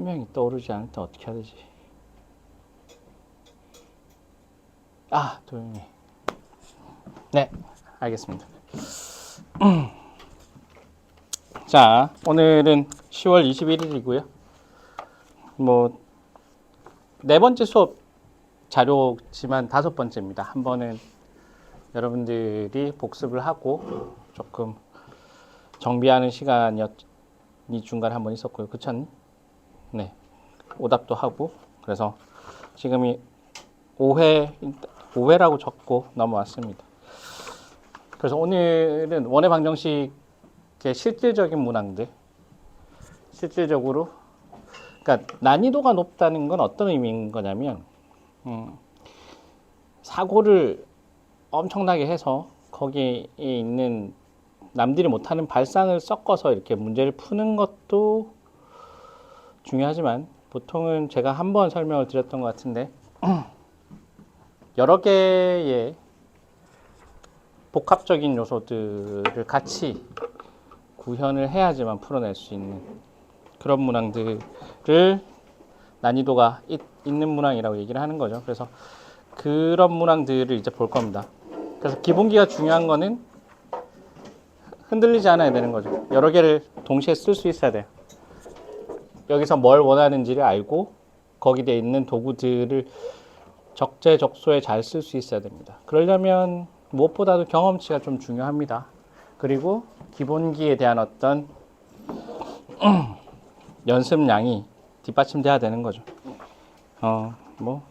설명이 떠오르지 않을 때 어떻게 해야 되지? 아, 도영이. 네, 알겠습니다. 자, 오늘은 10월 21일이고요. 뭐, 네 번째 수업 자료지만 다섯 번째입니다. 한 번은 여러분들이 복습을 하고 조금 정비하는 시간이 중간에 한 번 있었고요. 그쵸? 네. 오답도 하고. 그래서 지금이 5회라고 적고 넘어왔습니다. 그래서 오늘은 원의 방정식의 실질적인 문항들, 실질적으로, 그러니까 난이도가 높다는 건 어떤 의미인 거냐면, 사고를 엄청나게 해서 거기에 있는 남들이 못하는 발상을 섞어서 이렇게 문제를 푸는 것도 중요하지만, 보통은 제가 한 번 설명을 드렸던 것 같은데, 여러 개의 복합적인 요소들을 같이 구현을 해야지만 풀어낼 수 있는 그런 문항들을 난이도가 있는 문항이라고 얘기를 하는 거죠. 그래서 그런 문항들을 이제 볼 겁니다. 그래서 기본기가 중요한 거는 흔들리지 않아야 되는 거죠. 여러 개를 동시에 쓸 수 있어야 돼요. 여기서 뭘 원하는지를 알고 거기에 있는 도구들을 적재적소에 잘 쓸 수 있어야 됩니다. 그러려면 무엇보다도 경험치가 좀 중요합니다. 그리고 기본기에 대한 어떤 연습량이 뒷받침돼야 되는 거죠. 뭐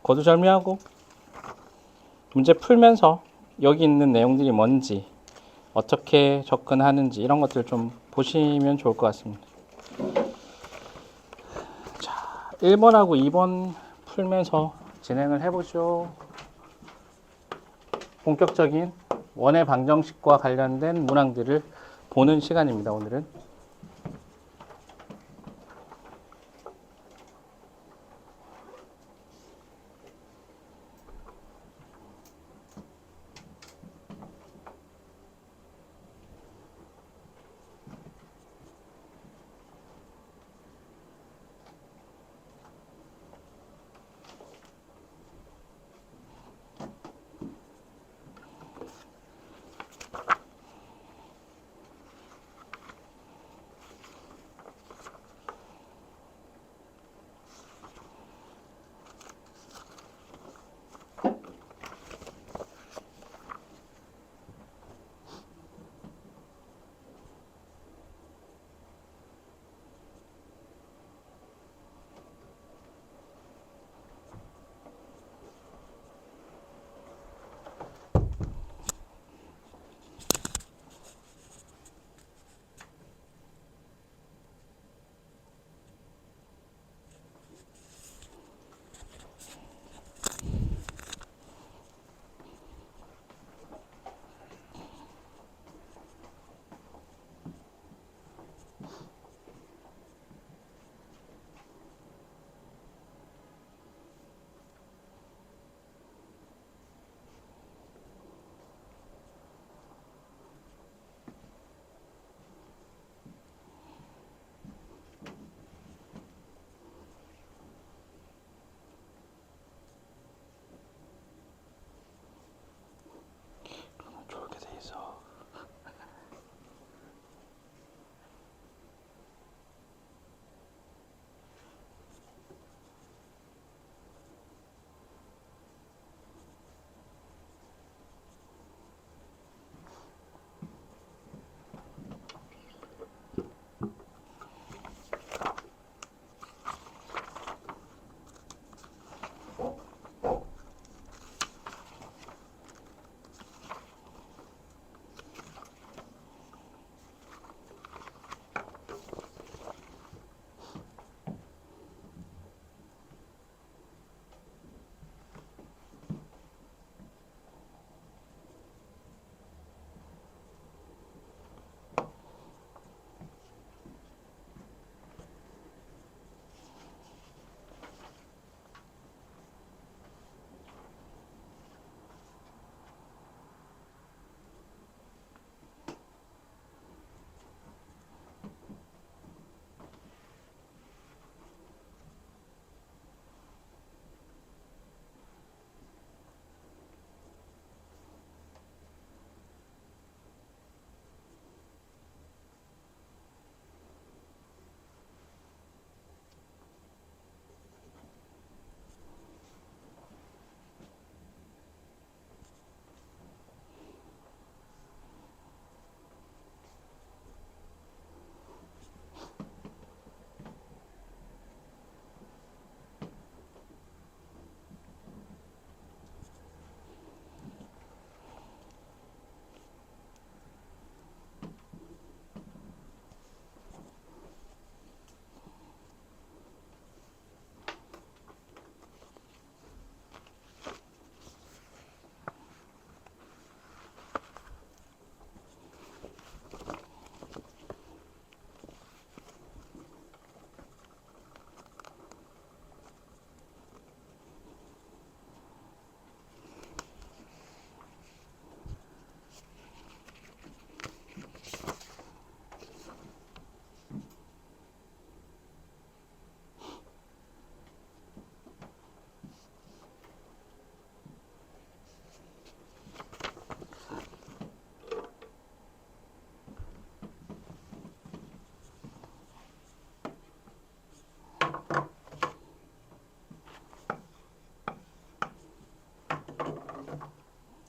거두절미하고 문제 풀면서 여기 있는 내용들이 뭔지 어떻게 접근하는지 이런 것들 좀 보시면 좋을 것 같습니다. 자, 1번하고 2번 풀면서 진행을 해보죠. 본격적인 원의 방정식과 관련된 문항들을 보는 시간입니다. 오늘은.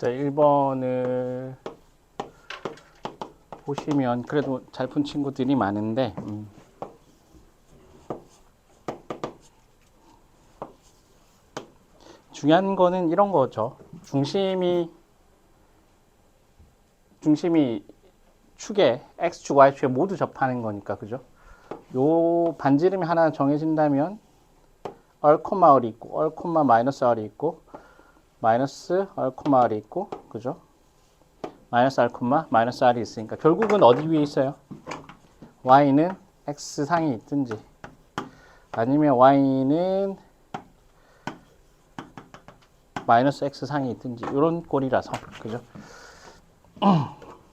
자, 1번을 보시면 그래도 잘 푼 친구들이 많은데 중요한 거는 이런 거죠. 중심이 축에 x축, y축에 모두 접하는 거니까, 그죠? 요 반지름이 하나 정해진다면 얼, 얼이 있고, 얼, 마이너스 R이 있고, 마이너스 얼, R이 있고, 그죠? 마이너스 R, 마이너스 R이 있으니까 결국은 어디 위에 있어요? y는 x 상에 있든지 아니면 y는 마이너스 x 상에 있든지 이런 꼴이라서, 그죠?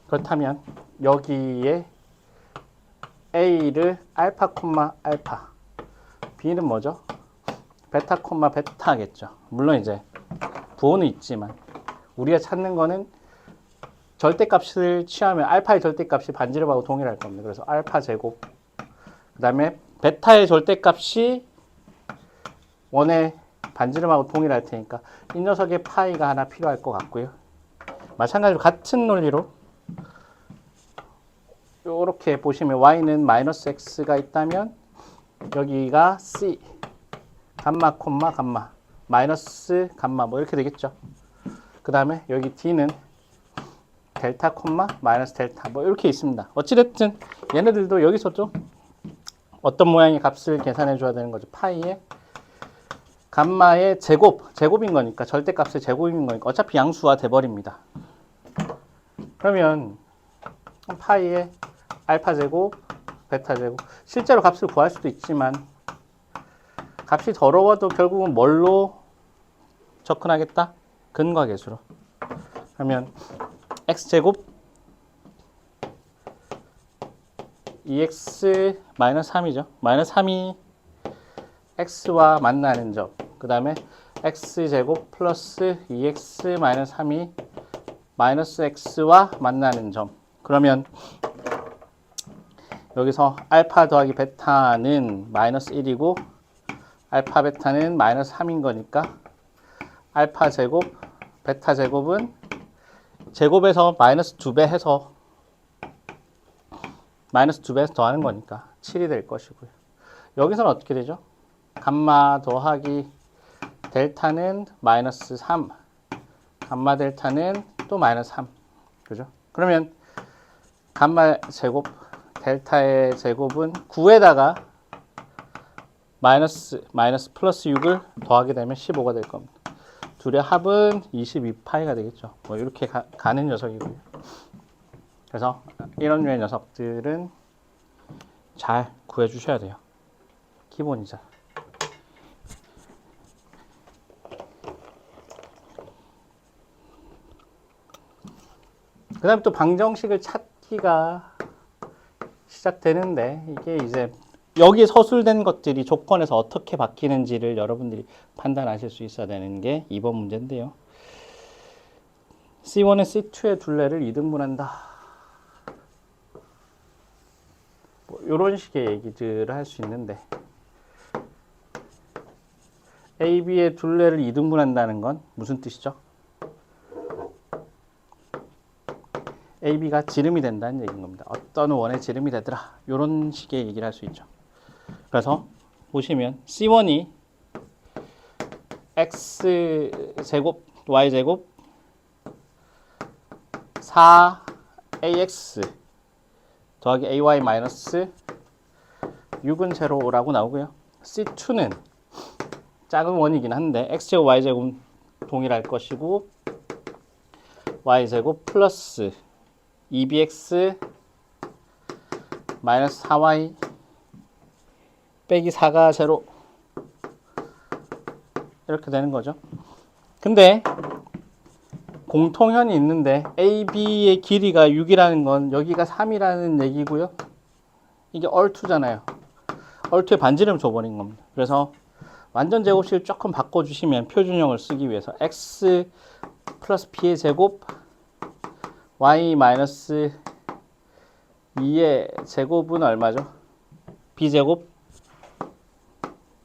그렇다면 여기에 a를 알파, 알파, b는 뭐죠? 베타, 베타겠죠. 물론 이제 부호는 있지만 우리가 찾는 거는 절대값을 취하면 알파의 절대값이 반지름하고 동일할 겁니다. 그래서 알파 제곱, 그 다음에 베타의 절대값이 원의 반지름하고 동일할 테니까 이 녀석의 파이가 하나 필요할 것 같고요. 마찬가지로 같은 논리로 이렇게 보시면 y는 마이너스 x가 있다면 여기가 c 감마, 감마, 마이너스 감마 뭐 이렇게 되겠죠. 그 다음에 여기 d는 델타, 마이너스 델타 뭐 이렇게 있습니다. 어찌됐든 얘네들도 여기서 좀 어떤 모양의 값을 계산해 줘야 되는 거죠. 파이의 감마의 제곱인 거니까, 절대값의 제곱인 거니까 어차피 양수화 돼버립니다. 그러면 파이의 알파 제곱, 베타 제곱, 실제로 값을 구할 수도 있지만 값이 더러워도 결국은 뭘로 접근하겠다? 근과계수로. 그러면 x제곱 2x 마이너스 3이죠. 마이너스 3이 x와 만나는 점. 그 다음에 x제곱 플러스 2x 마이너스 3이 마이너스 x와 만나는 점. 그러면 여기서 알파 더하기 베타는 마이너스 1이고 알파 베타는 마이너스 3인 거니까 알파 제곱 베타 제곱은 제곱에서 마이너스 2배 해서 더하는 거니까 7이 될 것이고요. 여기서는 어떻게 되죠? 감마 더하기 델타는 마이너스 3, 감마 델타는 또 마이너스 3, 그죠? 그러면 감마 제곱 델타의 제곱은 9에다가 마이너스 플러스 6을 더하게 되면 15가 될 겁니다. 둘의 합은 22파이가 되겠죠. 뭐 이렇게 가는 녀석이고요. 그래서 이런 류의 녀석들은 잘 구해 주셔야 돼요. 기본이자. 그 다음에 또 방정식을 찾기가 시작되는데, 이게 이제 여기 서술된 것들이 조건에서 어떻게 바뀌는지를 여러분들이 판단하실 수 있어야 되는 게 2번 문제인데요. C1은 C2의 둘레를 2등분한다. 뭐 이런 식의 얘기들을 할 수 있는데, AB의 둘레를 2등분한다는 건 무슨 뜻이죠? AB가 지름이 된다는 얘기인 겁니다. 어떤 원의 지름이 되더라. 이런 식의 얘기를 할 수 있죠. 그래서 보시면 C1이 X제곱, Y제곱 4AX 더하기 AY 마이너스 6은 제로라고 나오고요. C2는 작은 원이긴 한데 X제곱, Y제곱 동일할 것이고 Y제곱 플러스 2bx 마이너스 4y 빼기 4가 제로 이렇게 되는 거죠. 근데 공통현이 있는데 AB의 길이가 6이라는 건 여기가 3이라는 얘기고요. 이게 얼2잖아요. 얼2의 반지름 줘버린 겁니다. 그래서 완전 제곱식을 조금 바꿔주시면 표준형을 쓰기 위해서 x 플러스 b의 제곱 y 마이너스 2의 제곱은 얼마죠? b제곱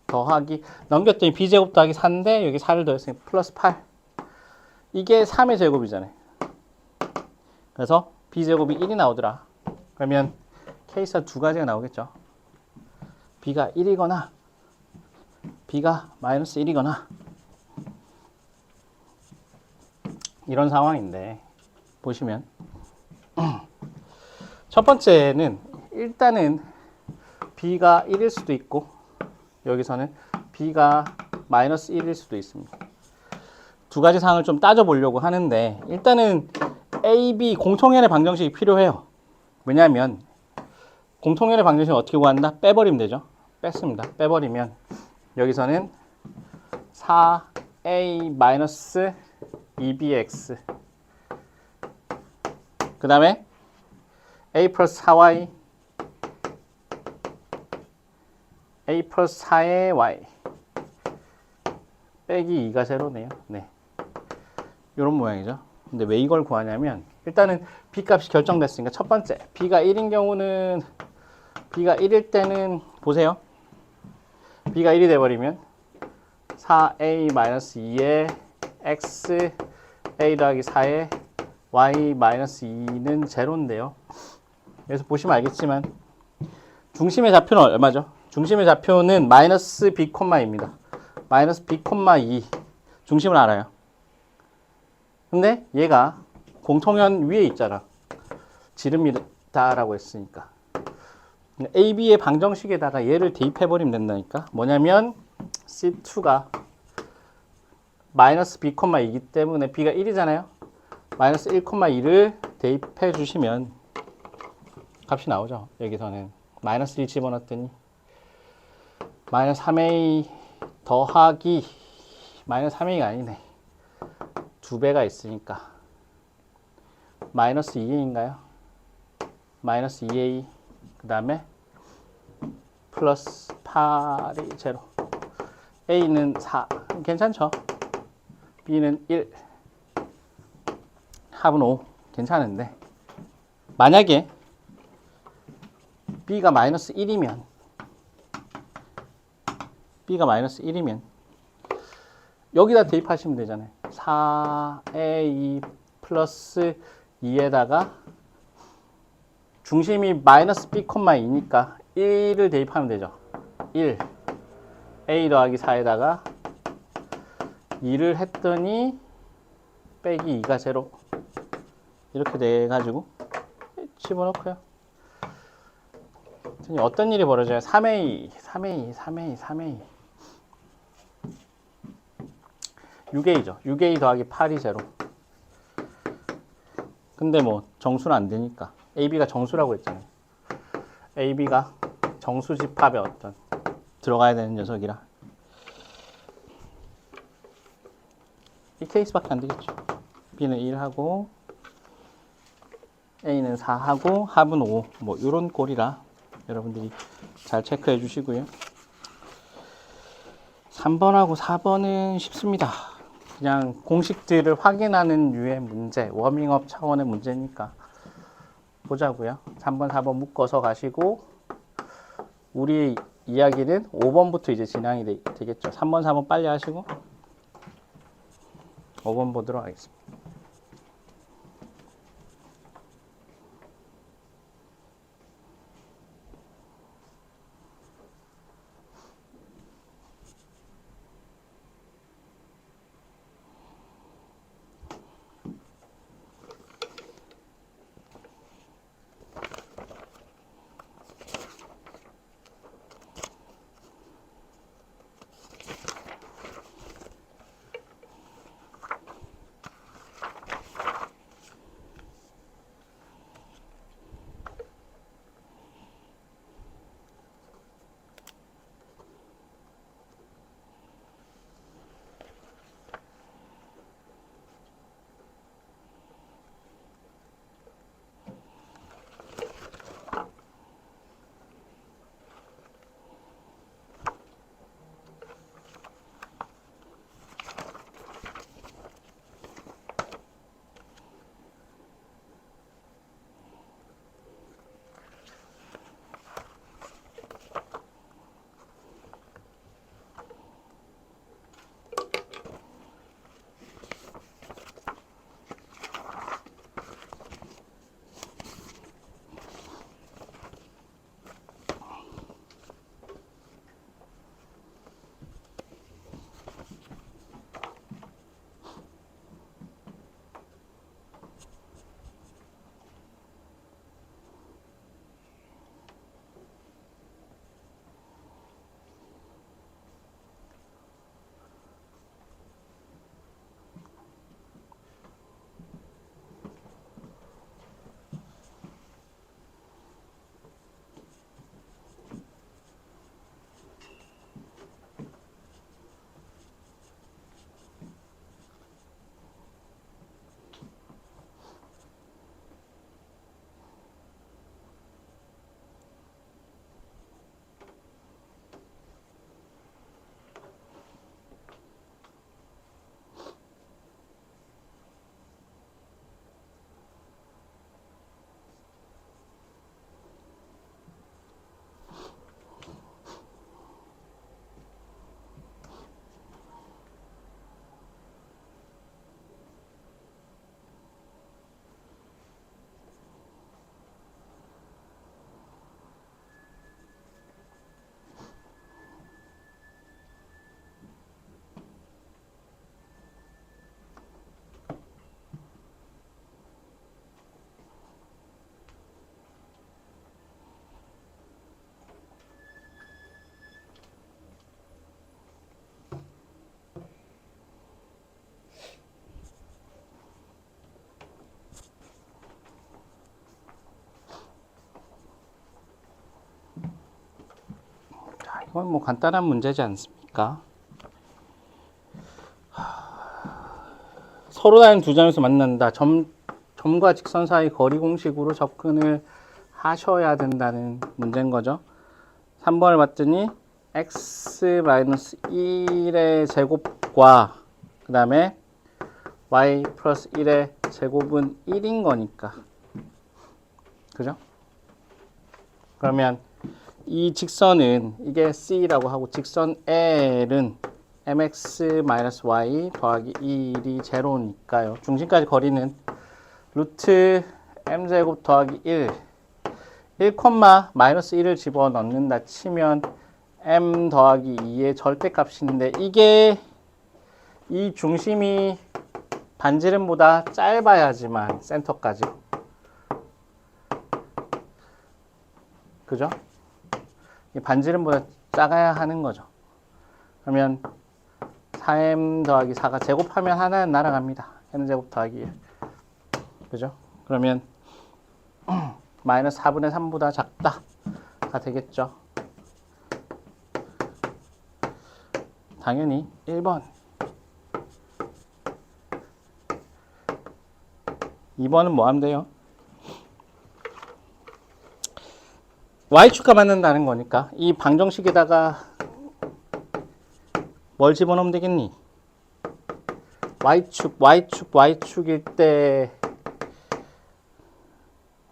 더하기 넘겼더니 b제곱 더하기 4인데 여기 4를 더했으니까 플러스 8 이게 3의 제곱이잖아요. 그래서 b제곱이 1이 나오더라. 그러면 케이스가 두 가지가 나오겠죠. b가 1이거나 b가 마이너스 1이거나 이런 상황인데 보시면 첫 번째는 일단은 b가 1일 수도 있고 여기서는 b가 마이너스 1일 수도 있습니다. 두 가지 상황을 좀 따져보려고 하는데 일단은 A, B 공통연의 방정식이 필요해요. 왜냐하면 공통연의 방정식을 어떻게 구한다? 빼버리면 되죠. 뺐습니다. 빼버리면 여기서는 4A 마이너스 2BX 그 다음에 A 플러스 4Y A 플러스 4의 Y 빼기 2가 제로네요. 네. 이런 모양이죠. 근데 왜 이걸 구하냐면 일단은 B 값이 결정됐으니까 첫 번째 B가 1인 경우는 B가 1일 때는 보세요. B가 1이 돼버리면 4A-2의 X A 더하기 4의 Y-2는 제로인데요. 그래서 보시면 알겠지만 중심의 좌표는 얼마죠? 중심의 좌표는 마이너스 B, 입니다. 마이너스 B, 2 중심을 알아요. 근데 얘가 공통연 위에 있잖아. 지름이다라고 했으니까. AB의 방정식에다가 얘를 대입해버리면 된다니까. 뭐냐면 C2가 마이너스 B, 2이기 때문에 B가 1이잖아요. 마이너스 1, 2를 대입해 주시면 값이 나오죠. 여기서는 마이너스 1 집어넣었더니 마이너스 3A 더하기 마이너스 3A가 아니네. 두 배가 있으니까 마이너스 2A인가요? 마이너스 2A 그 다음에 플러스 8이 제로 A는 4 괜찮죠? B는 1 합은 5 괜찮은데 만약에 B가 마이너스 1이면 여기다 대입하시면 되잖아요. 4A 플러스 2에다가 중심이 마이너스 B, 2니까 1을 대입하면 되죠. 1 A 더하기 4에다가 2를 했더니 빼기 2가 제로 이렇게 돼가지고 집어넣고요. 어떤 일이 벌어져요? 3A 6A죠. 6A 더하기 8이 제로. 근데 뭐 정수는 안 되니까 AB가 정수라고 했잖아요. AB가 정수 집합에 어떤 들어가야 되는 녀석이라 이 케이스밖에 안 되겠죠. B는 1하고 A는 4하고 합은 5 뭐 이런 꼴이라 여러분들이 잘 체크해 주시고요. 3번하고 4번은 쉽습니다. 그냥 공식들을 확인하는 류의 문제, 워밍업 차원의 문제니까 보자고요. 3번, 4번 묶어서 가시고 우리 이야기는 5번부터 이제 진행이 되겠죠. 3번, 4번 빨리 하시고 5번 보도록 하겠습니다. 그건 뭐 간단한 문제지 않습니까? 서로 다른 두 점에서 만난다. 점과 직선 사이 거리 공식으로 접근을 하셔야 된다는 문제인 거죠. 3번을 봤더니 x-1의 제곱과 그 다음에 y 플러스 1의 제곱은 1인 거니까. 그죠? 그러면 이 직선은 이게 C라고 하고 직선 L은 mx-y 더하기 1이 제로니까요. 중심까지 거리는 루트 m제곱 더하기 1 1,-1을 집어넣는다 치면 m 더하기 2의 절대값인데 이게 이 중심이 반지름보다 짧아야지만 센터까지 그죠? 이 반지름보다 작아야 하는 거죠. 그러면 4m 더하기 4가 제곱하면 하나는 날아갑니다. m제곱 더하기 1 그죠? 그러면 마이너스 4분의 3보다 작다가 되겠죠. 당연히 1번. 2번은 뭐 하면 돼요? y축과 만난다는 거니까 이 방정식에다가 뭘 집어넣으면 되겠니? y축일 때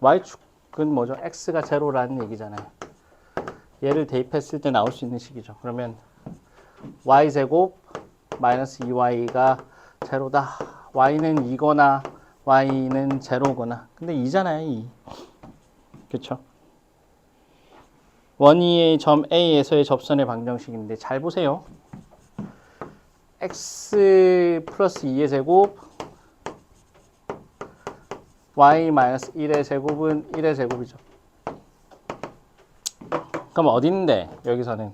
y축은 뭐죠? x가 제로라는 얘기잖아요. 얘를 대입했을 때 나올 수 있는 식이죠. 그러면 y제곱 마이너스 2y가 제로다. y는 2거나 y는 제로거나. 근데 2잖아요. 2. 그쵸? 원위의 점 A에서의 접선의 방정식인데 잘 보세요. x 플러스 2의 제곱 y 마이너스 1의 제곱은 1의 제곱이죠. 그럼 어디 있는데 여기서는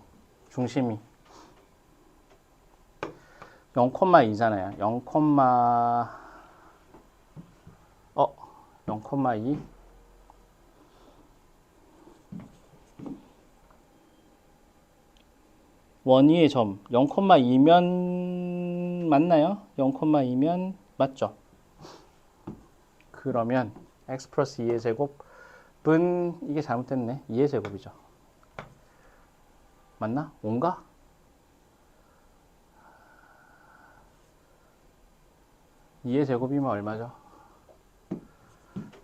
중심이 0,2잖아요. 0,2 원위의 점 0,2면 맞나요? 0,2면 맞죠? 그러면 x 플러스 2의 제곱은 이게 잘못됐네. 2의 제곱이죠. 맞나? 5인가? 2의 제곱이면 얼마죠?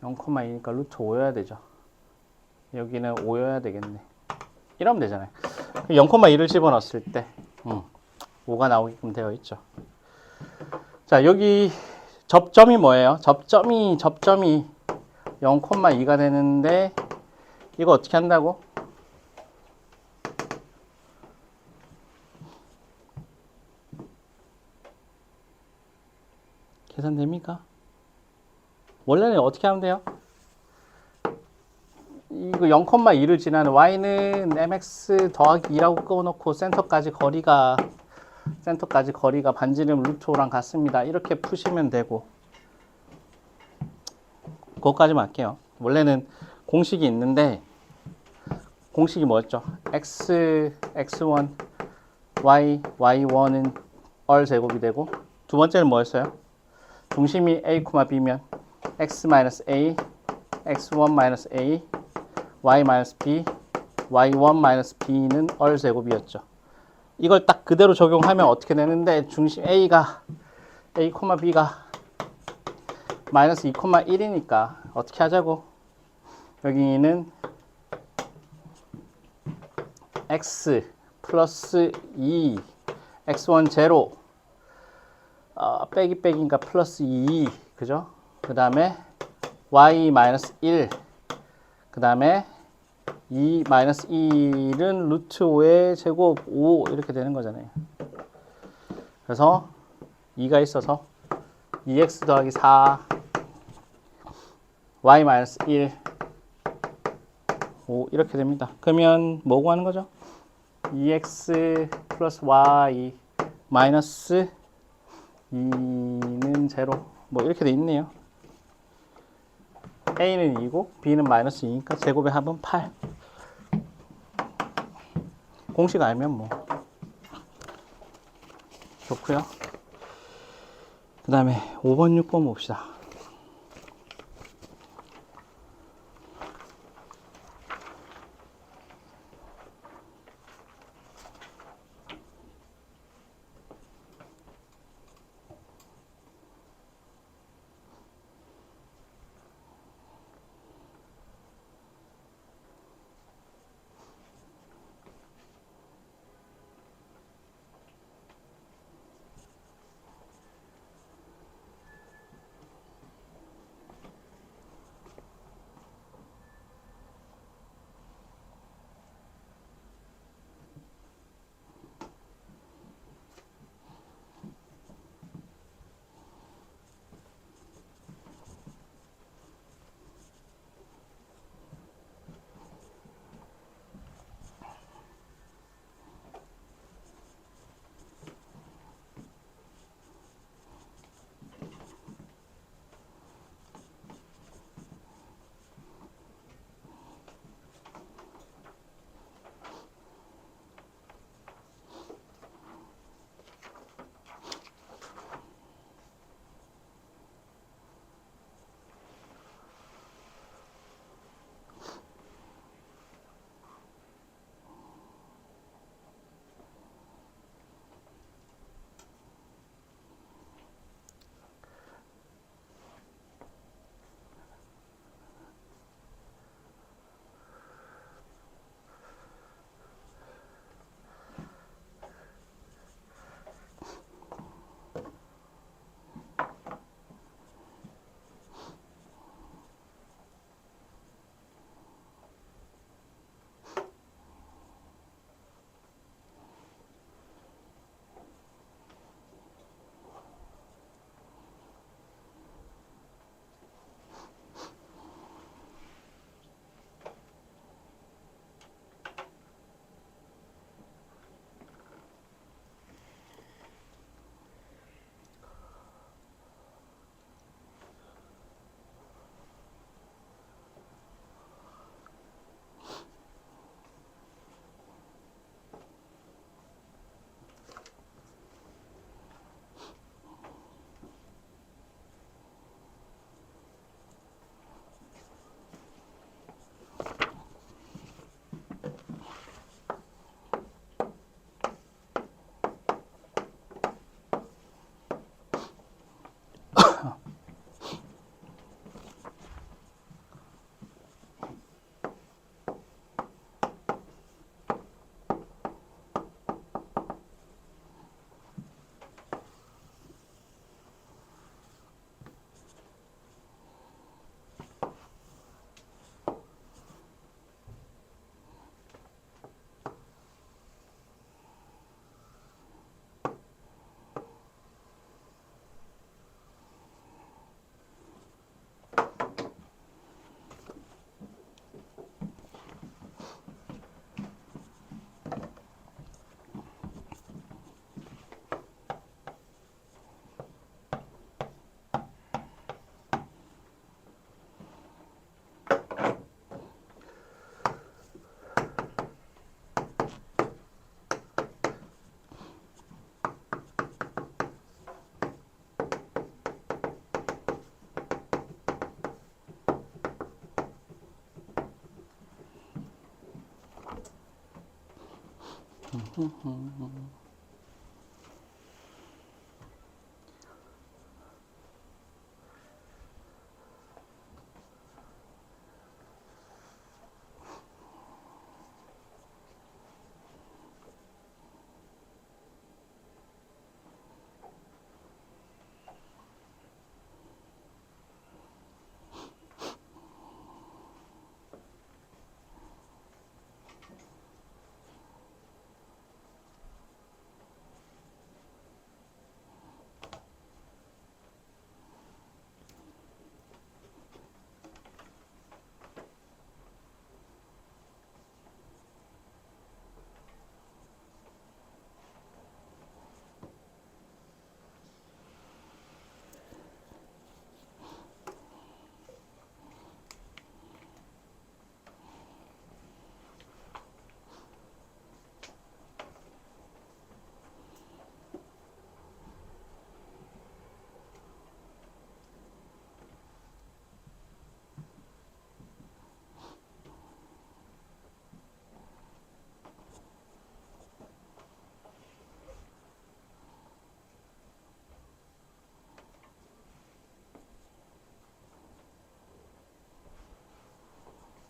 0,2니까 루트 5여야 되죠. 여기는 5여야 되겠네. 이러면 되잖아요. 0,2를 집어넣었을 때 5가 나오게끔 되어 있죠. 자, 여기 접점이 뭐예요? 접점이 0,2가 되는데 이거 어떻게 한다고? 계산됩니까? 원래는 어떻게 하면 돼요? 이거 0,2를 지나는 y는 mx 더하기 2라고 꺼놓고 센터까지 거리가 반지름 루트 5랑 같습니다. 이렇게 푸시면 되고 그것까지만 할게요. 원래는 공식이 있는데 공식이 뭐였죠? x1 y1은 얼 제곱이 되고 두 번째는 뭐였어요? 중심이 a, b면 x-a, x1-a, y-b, y1-b는 얼 제곱이었죠. 이걸 딱 그대로 적용하면 어떻게 되는데 중심 a가 a, b가 마이너스 2,1이니까 어떻게 하자고? 여기는 x 플러스 2 x1 제로 빼기니까 플러스 2 그죠? 그 다음에 y 마이너스 1 그 다음에 2 마이너스 1은 루트 5의 제곱 5 이렇게 되는 거잖아요. 그래서 2가 있어서 2x 더하기 4 y 마이너스 1 5 이렇게 됩니다. 그러면 뭐 구하는 거죠? 2x 플러스 y 마이너스 2는 제로 뭐 이렇게 돼 있네요. a는 2고 b는 마이너스 2니까 제곱의 합은 8. 공식 알면 뭐 좋고요. 그 다음에 5번, 6번 봅시다.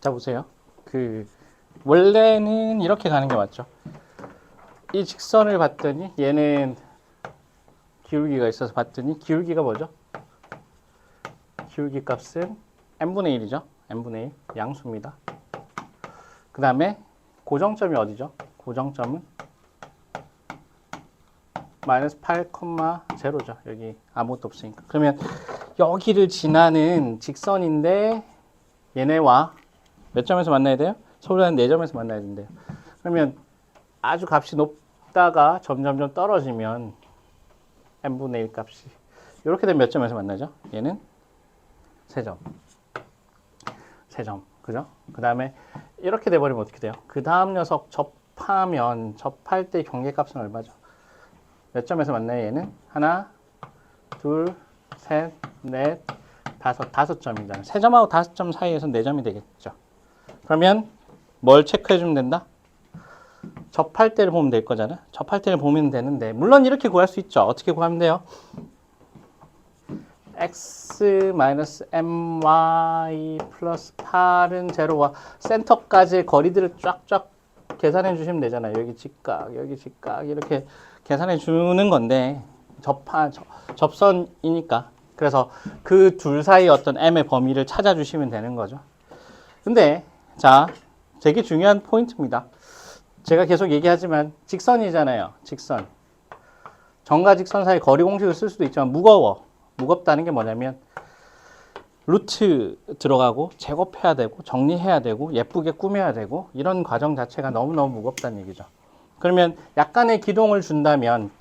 자 보세요. 원래는 이렇게 가는 게 맞죠. 이 직선을 봤더니 얘는 기울기가 있어서 봤더니 기울기가 뭐죠? 기울기 값은 n분의 1이죠. n분의 1 양수입니다. 그 다음에 고정점이 어디죠? 고정점은 마이너스 8,0죠. 여기 아무것도 없으니까. 그러면 여기를 지나는 직선인데 얘네와 몇 점에서 만나야 돼요? 서로 한 4점에서 만나야 된대요. 그러면 아주 값이 높다가 점점점 떨어지면 n분의 1 값이 이렇게 되면 몇 점에서 만나죠? 얘는 3점. 3점. 그죠? 그 다음에 이렇게 돼버리면 어떻게 돼요? 그 다음 녀석 접할 때 경계값은 얼마죠? 몇 점에서 만나요? 얘는 하나, 둘, 셋, 넷, 다섯 점이잖아요. 3점하고 5점 사이에서 4점이 되겠죠. 그러면 뭘 체크해 주면 된다? 접할 때를 보면 될 거잖아. 접할 때를 보면 되는데 물론 이렇게 구할 수 있죠. 어떻게 구하면 돼요? x-my 플러스 8은 제로와 센터까지의 거리들을 쫙쫙 계산해 주시면 되잖아요. 여기 직각, 여기 직각 이렇게 계산해 주는 건데 접선이니까. 그래서 그 둘 사이 어떤 m의 범위를 찾아주시면 되는 거죠. 근데 자, 되게 중요한 포인트입니다. 제가 계속 얘기하지만 직선이잖아요. 직선. 점과 직선 사이 거리 공식을 쓸 수도 있지만 무거워. 무겁다는 게 뭐냐면 루트 들어가고 제곱해야 되고 정리해야 되고 예쁘게 꾸며야 되고 이런 과정 자체가 너무너무 무겁다는 얘기죠. 그러면 약간의 기동을 준다면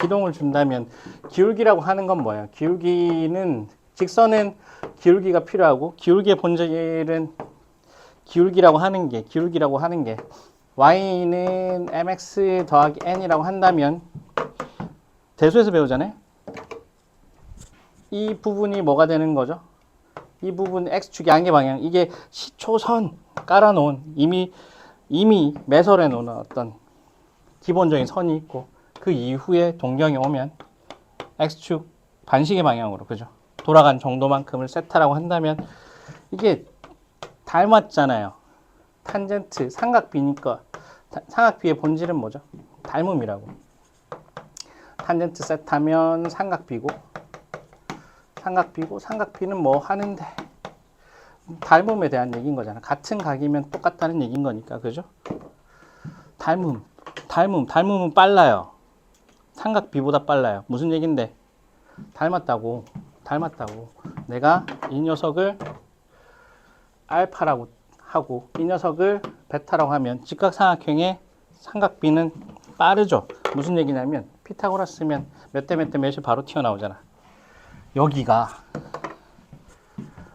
기울기라고 하는 건 뭐예요? 기울기는 직선은 기울기가 필요하고 기울기의 본질은 기울기라고 하는 게 y는 mx 더하기 n이라고 한다면 대수에서 배우잖아요. 이 부분이 뭐가 되는 거죠? 이 부분 x축 양의 방향, 이게 시초선 깔아놓은 이미 매설해 놓은 어떤 기본적인 선이 있고 그 이후에 동경이 오면 x축 반시계 방향으로 그죠? 돌아간 정도만큼을 세타라고 한다면 이게 닮았잖아요. 탄젠트 삼각비니까 삼각비의 본질은 뭐죠? 닮음이라고. 탄젠트 세타면 삼각비고 삼각비는 뭐 하는데 닮음에 대한 얘기인 거잖아. 같은 각이면 똑같다는 얘기인 거니까 그죠? 닮음은 빨라요. 삼각비보다 빨라요. 무슨 얘긴데? 닮았다고. 내가 이 녀석을 알파라고 하고 이 녀석을 베타라고 하면 직각삼각형의 삼각비는 빠르죠. 무슨 얘기냐면 피타고라스 쓰면 몇 대 몇이 바로 튀어나오잖아. 여기가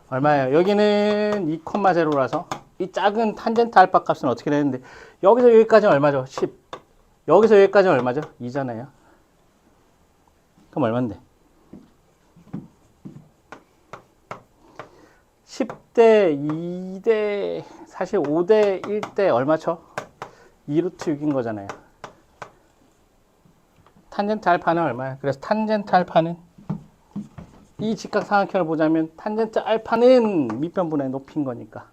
얼마예요? 여기는 2,0라서 이 작은 탄젠트 알파 값은 어떻게 되는데 여기서 여기까지는 얼마죠? 10. 여기서 여기까지는 얼마죠? 2잖아요. 그럼 얼만데? 10대 2대 사실 5대 1대 얼마죠? 2루트 6인 거잖아요. 탄젠트 알파는 얼마야? 그래서 탄젠트 알파는 이 직각삼각형을 보자면 탄젠트 알파는 밑변분의 높이인 거니까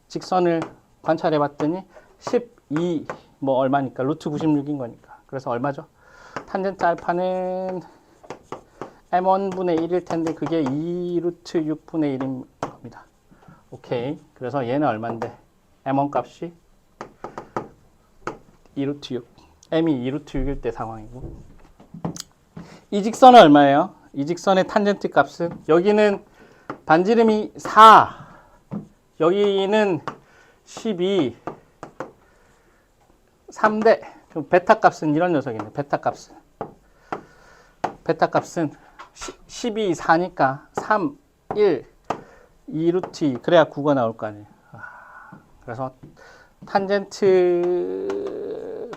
직선을 관찰해 봤더니 12 뭐 얼마니까 루트 96인 거니까 그래서 얼마죠? 탄젠트 알파는 m1분의 1일 텐데 그게 2 루트 6분의 1인 겁니다. 오케이. 그래서 얘는 얼마인데 m1 값이 2 루트 6 m이 2 루트 6일 때 상황이고 이 직선은 얼마예요? 이 직선의 탄젠트 값은 여기는 반지름이 4 여기는 12 3대 그럼 베타 값은 이런 녀석이네. 베타 값은 12 4니까 3 1 2 루트 2 그래야 9가 나올 거 아니에요. 그래서 탄젠트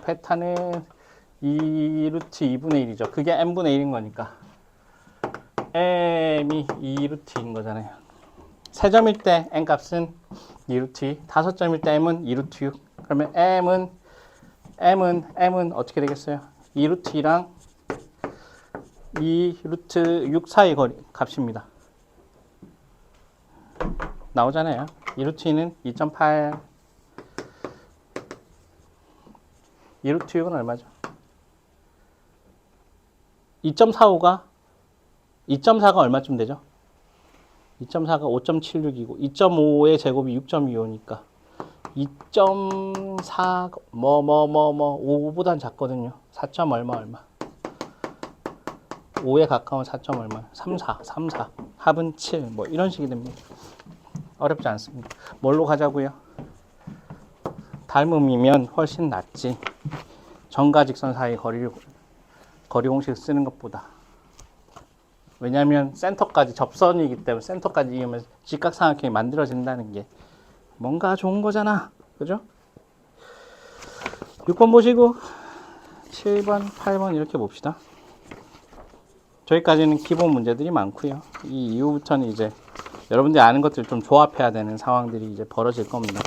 베타는 2 루트 2분의 1이죠. 그게 n분의 1인 거니까 m이 2 루트 2인 거잖아요. 3점일 때 n 값은 2 루트 2, 5점일 때 m은 2 루트 6. 그러면 m은 어떻게 되겠어요? 2 루트 2랑 2 루트 6 사이 거리 값입니다. 나오잖아요. 2루트 2는 2.8. 2루트 6은 얼마죠? 2.45가 2.4가 얼마쯤 되죠? 2.4가 5.76이고 2.5의 제곱이 6.25니까 2.4 5보단 작거든요. 4점 얼마 5에 가까운 4점 얼마 3, 4 합은 7 뭐 이런 식이 됩니다. 어렵지 않습니다. 뭘로 가자고요? 닮음이면 훨씬 낫지. 점과 직선 사이 거리 공식 쓰는 것보다. 왜냐하면 센터까지 접선이기 때문에 센터까지 이으면 직각삼각형이 만들어진다는 게 뭔가 좋은 거잖아. 그죠? 6번 보시고 7번, 8번 이렇게 봅시다. 저기까지는 기본 문제들이 많고요. 이 이후부터는 이제 여러분들이 아는 것들을 좀 조합해야 되는 상황들이 이제 벌어질 겁니다.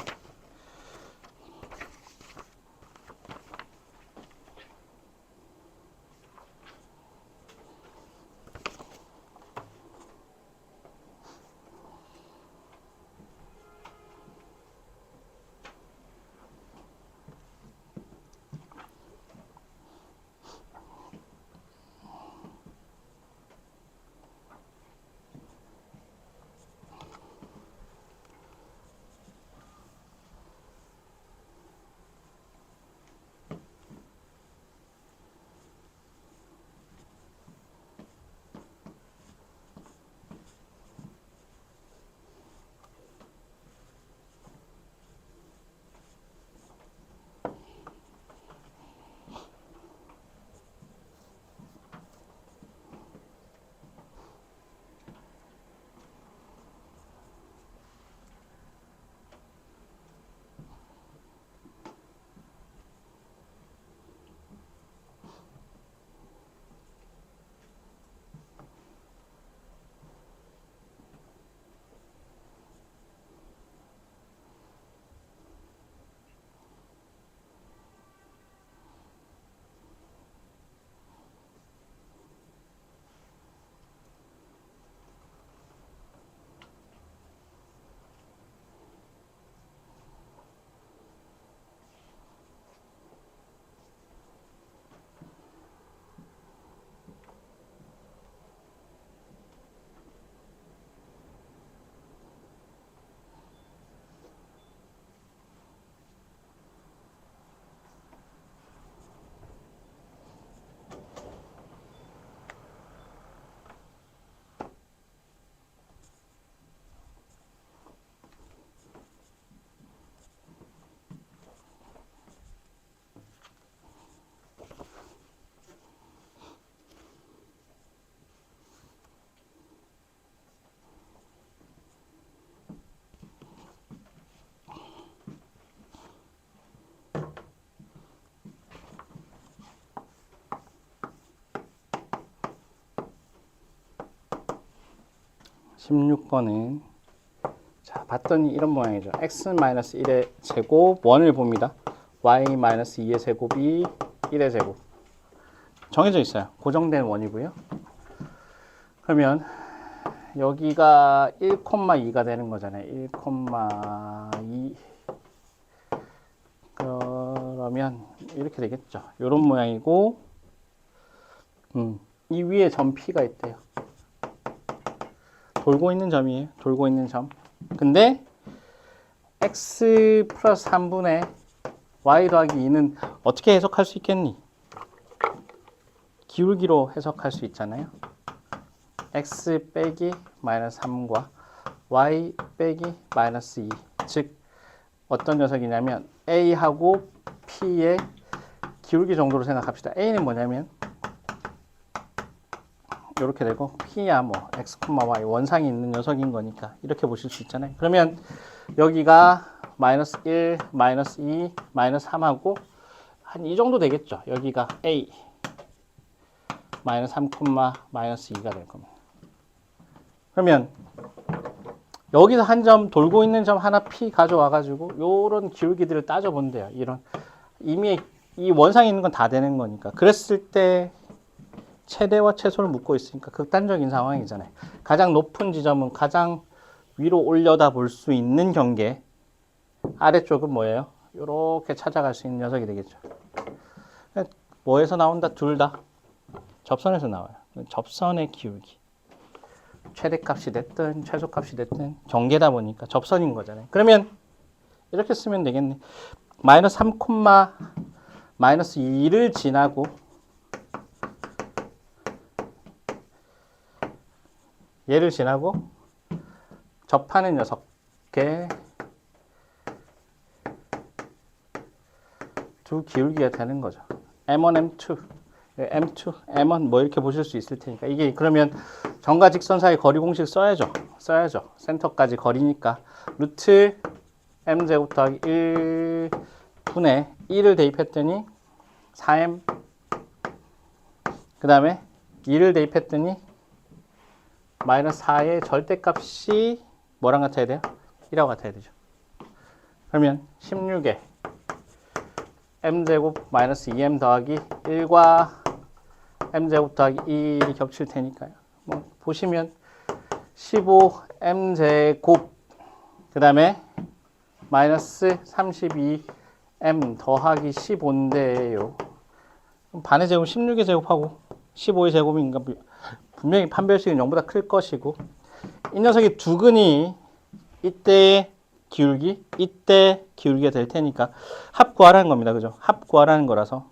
(16번은) 자, 봤더니 이런 모양이죠. x-1의 제곱 1을 봅니다. y-2의 제곱이 1의 제곱. 정해져 있어요. 고정된 원이고요. 그러면 여기가 1,2가 되는 거잖아요. 1,2. 그러면 이렇게 되겠죠. 이런 모양이고, 이 위에 점 P가 있대요. 돌고 있는 점이에요. 돌고 있는 점. 근데 x 플러스 3분의 y 더하기 2는 어떻게 해석할 수 있겠니? 기울기로 해석할 수 있잖아요. x 빼기 마이너스 3과 y 빼기 마이너스 2. 즉 어떤 녀석이냐면 a하고 p의 기울기 정도로 생각합시다. a는 뭐냐면 이렇게 되고 p야 뭐 x, y 원상이 있는 녀석인 거니까 이렇게 보실 수 있잖아요. 그러면 여기가 마이너스 1, 마이너스 2, 마이너스 3하고 한 이 정도 되겠죠. 여기가 a 마이너스 3, 마이너스 2가 될 겁니다. 그러면 여기서 한 점 돌고 있는 점 하나 p 가져와 가지고 요런 기울기들을 따져 본대요. 이런 이미 이 원상이 있는 건 다 되는 거니까. 그랬을 때 최대와 최소를 묶고 있으니까 극단적인 상황이잖아요. 가장 높은 지점은 가장 위로 올려다 볼 수 있는 경계, 아래쪽은 뭐예요? 이렇게 찾아갈 수 있는 녀석이 되겠죠. 뭐에서 나온다? 둘 다 접선에서 나와요. 접선의 기울기. 최대값이 됐든 최소값이 됐든 경계다 보니까 접선인 거잖아요. 그러면 이렇게 쓰면 되겠네. 마이너스 3, 마이너스 2를 지나고 얘를 지나고 접하는 녀석의 두 기울기가 되는 거죠. M1, M2, M2, M1 뭐 이렇게 보실 수 있을 테니까 이게 그러면 점과 직선 사이 거리 공식 써야죠. 센터까지 거리니까 루트 m제곱 더하기 1분의 1을 대입했더니 4m 그 다음에 2를 대입했더니 마이너스 4의 절대값이 뭐랑 같아야 돼요? 1하고 같아야 되죠. 그러면 16에 m제곱 마이너스 2m 더하기 1과 m제곱 더하기 1이 겹칠 테니까요. 뭐 보시면 15m제곱 그 다음에 마이너스 32m 더하기 15인데요. 반의 제곱 16의 제곱하고 15의 제곱인가 분명히 판별식은 0보다 클 것이고 이 녀석의 두근이 이때의 기울기, 이때 기울기가 될 테니까 합 구하라는 겁니다. 그죠? 합 구하라는 거라서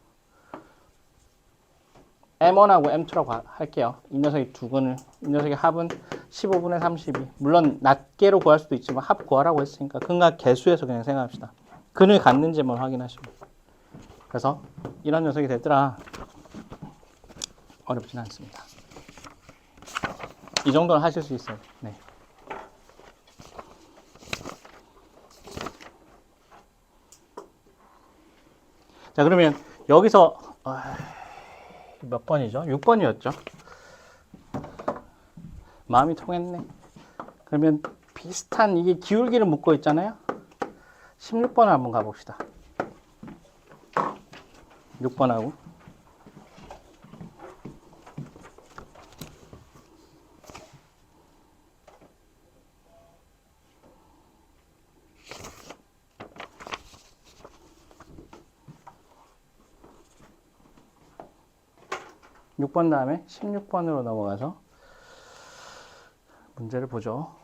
M1하고 M2라고 할게요. 이 녀석의 두근을, 이 녀석의 합은 15분의 32. 물론 낱개로 구할 수도 있지만 합 구하라고 했으니까 근각 개수에서 그냥 생각합시다. 근을 갖는지만 확인하시고. 그래서 이런 녀석이 되더라. 어렵진 않습니다. 이 정도는 하실 수 있어요. 네. 자, 그러면 여기서 몇 번이죠? 6번이었죠. 마음이 통했네. 그러면 비슷한 이게 기울기를 묶고 있잖아요. 16번을 한번 가봅시다. 6번하고 6번 다음에 16번으로 넘어가서 문제를 보죠.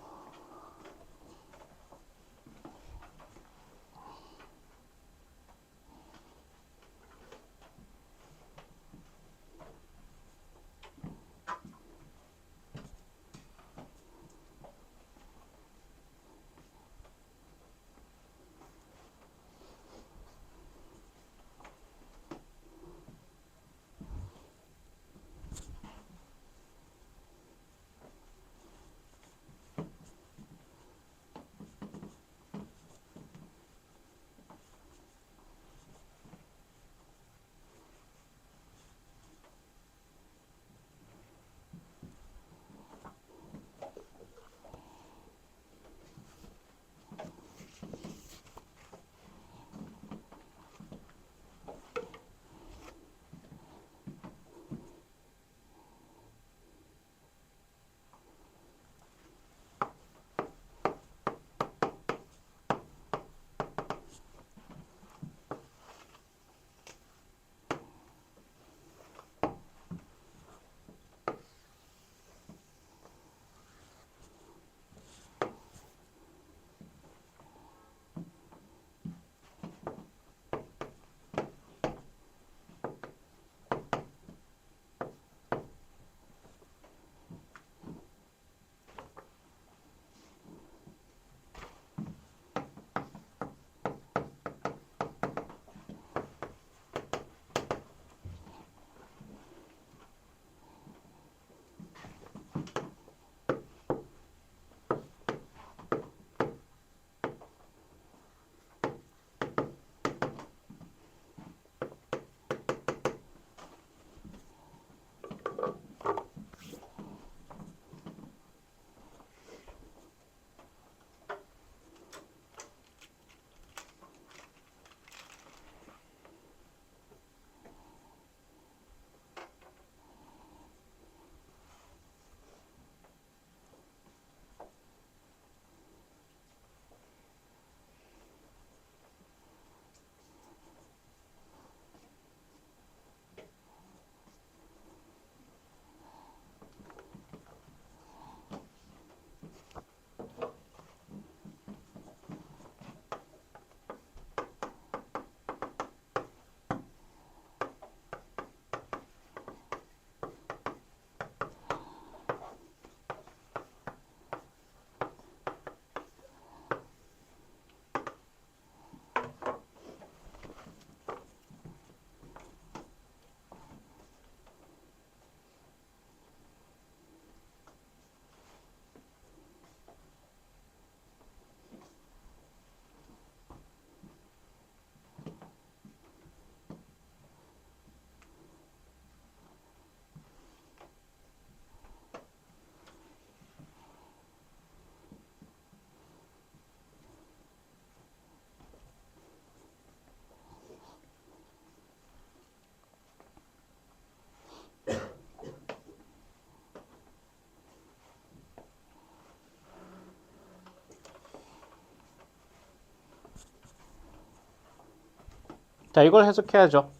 자, 이걸 해석해야죠.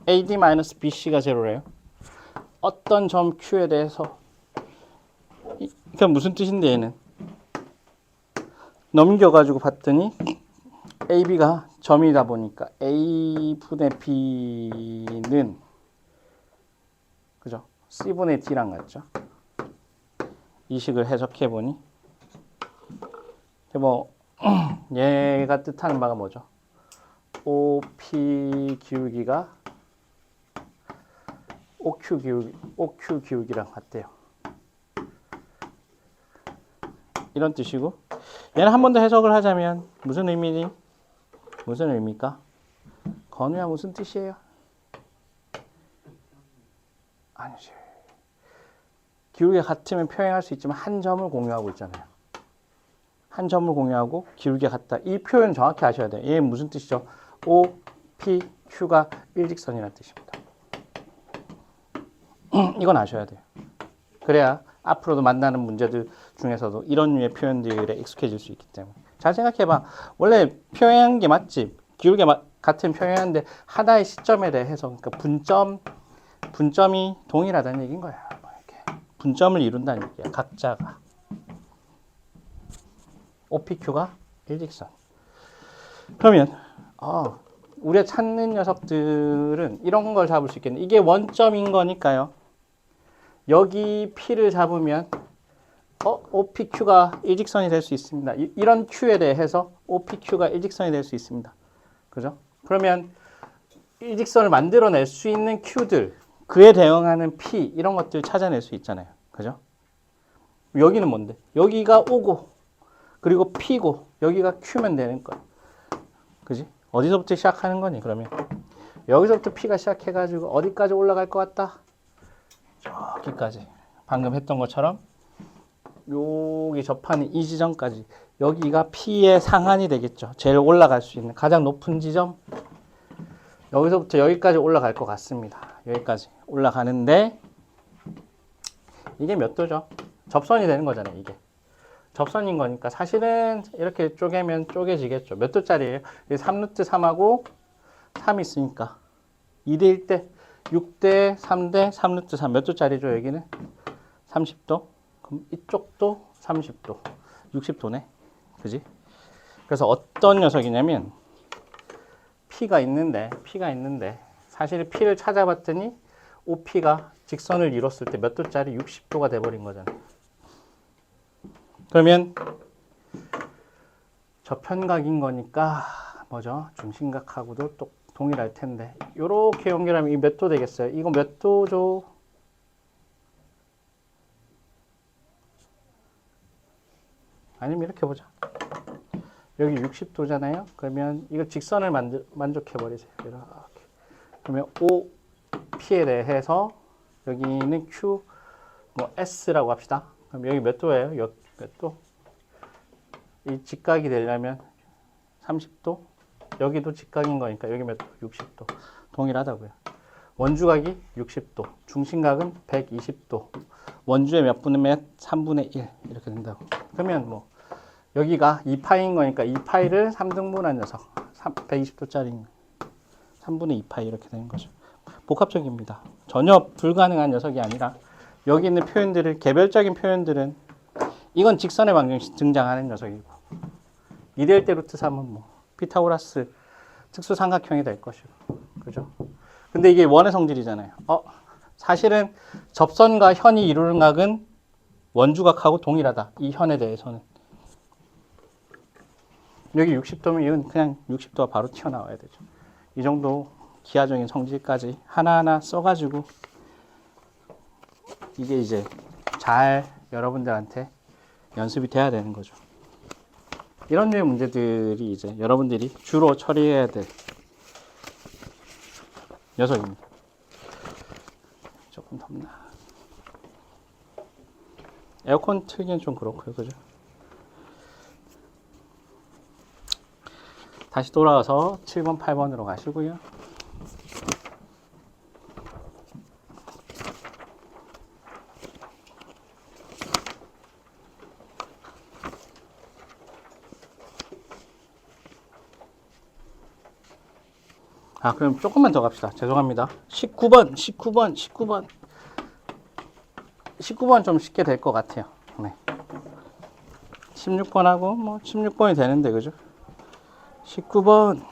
AD-BC가 제로래요. 어떤 점 Q에 대해서. 그러니까 무슨 뜻인데 얘는. 넘겨가지고 봤더니 AB가 점이다 보니까 A분의 B는 그죠? C분의 D랑 같죠? 이 식을 해석해 보니 뭐 얘가 뜻하는 바가 뭐죠? OP 기울기가 OQ 기울기랑 같대요. 이런 뜻이고 얘는 한 번 더 해석을 하자면 무슨 의미니? 무슨 의미일까? 건우야 무슨 뜻이에요? 아니지. 기울기가 같으면 표현할 수 있지만 한 점을 공유하고 있잖아요. 한 점을 공유하고 기울기가 같다. 이 표현 정확히 아셔야 돼요. 얘는 무슨 뜻이죠? O, P, Q가 일직선이라는 뜻입니다. 이건 아셔야 돼요. 그래야 앞으로도 만나는 문제들 중에서도 이런 류의 표현들에 익숙해질 수 있기 때문에. 잘 생각해봐. 원래 표현한 게 맞지. 기울기 같은 표현인데 하나의 시점에 대해서 그러니까 분점이 동일하다는 얘기인 거야. 뭐 이렇게. 분점을 이룬다는 얘기야. 각자가. OPQ가 일직선. 그러면 우리가 찾는 녀석들은 이런 걸 잡을 수 있겠네. 이게 원점인 거니까요. 여기 P를 잡으면 OPQ가 일직선이 될 수 있습니다. 이런 Q에 대해서 OPQ가 일직선이 될 수 있습니다. 그죠? 그러면 일직선을 만들어낼 수 있는 Q들, 그에 대응하는 P 이런 것들 찾아낼 수 있잖아요. 그죠? 여기는 뭔데? 여기가 O고 그리고 P고 여기가 Q면 되는 거야. 그지? 어디서부터 시작하는 거니? 그러면 여기서부터 P가 시작해가지고 어디까지 올라갈 것 같다? 저기까지. 방금 했던 것처럼 여기 접하는 이 지점까지. 여기가 P의 상한이 되겠죠. 제일 올라갈 수 있는 가장 높은 지점. 여기서부터 여기까지 올라갈 것 같습니다. 여기까지 올라가는데 이게 몇 도죠? 접선이 되는 거잖아요. 이게 접선인 거니까 사실은 이렇게 쪼개면 쪼개지겠죠. 몇 도짜리예요? 3루트 3하고 3 있으니까 2대 1대 6대 3대 3루트 3 몇 도짜리죠? 여기는 30도. 그럼 이쪽도 30도. 60도네. 그지? 그래서 어떤 녀석이냐면 P가 있는데 사실 P를 찾아봤더니 OP가 직선을 이뤘을 때 몇 도짜리? 60도가 돼버린 거잖아요. 그러면 저편각인 거니까 뭐죠? 중심각하고도 또 동일할 텐데 이렇게 연결하면 이 몇 도 되겠어요? 이거 몇 도죠? 아니면 이렇게 보자. 여기 60도잖아요. 그러면 이거 직선을 만족해 버리세요. 이렇게. 그러면 OP에 대해서 여기는 Q 뭐 S라고 합시다. 그럼 여기 몇 도예요? 여기 몇 도? 이 직각이 되려면 30도. 여기도 직각인 거니까 여기 몇 도? 60도. 동일하다고요. 원주각이 60도. 중심각은 120도. 원주의 몇 분의 몇? 3분의 1. 이렇게 된다고. 그러면 뭐 여기가 2파이인 거니까 2파이를 3등분한 녀석. 120도짜리 3분의 2파이 이렇게 되는 거죠. 복합적입니다. 전혀 불가능한 녀석이 아니라 여기 있는 표현들을 개별적인 표현들은 이건 직선의 방정식 등장하는 녀석이고 2대 1대 루트 3은 뭐 피타고라스 특수삼각형이 될 것이고 그죠? 근데 이게 원의 성질이잖아요. 사실은 접선과 현이 이루는 각은 원주각하고 동일하다. 이 현에 대해서는 여기 60도면 이건 그냥 60도가 바로 튀어나와야 되죠. 이 정도 기하적인 성질까지 하나하나 써가지고 이게 이제 잘 여러분들한테 연습이 돼야 되는 거죠. 이런 류의 문제들이 이제 여러분들이 주로 처리해야 될 녀석입니다. 조금 덥나? 에어컨 틀기는 좀 그렇고요, 그죠? 다시 돌아와서 7번, 8번으로 가시고요. 그럼 조금만 더 갑시다. 죄송합니다. 19번 좀 쉽게 될 것 같아요. 네. 16번하고 뭐 16번이 되는데 그죠? 19번.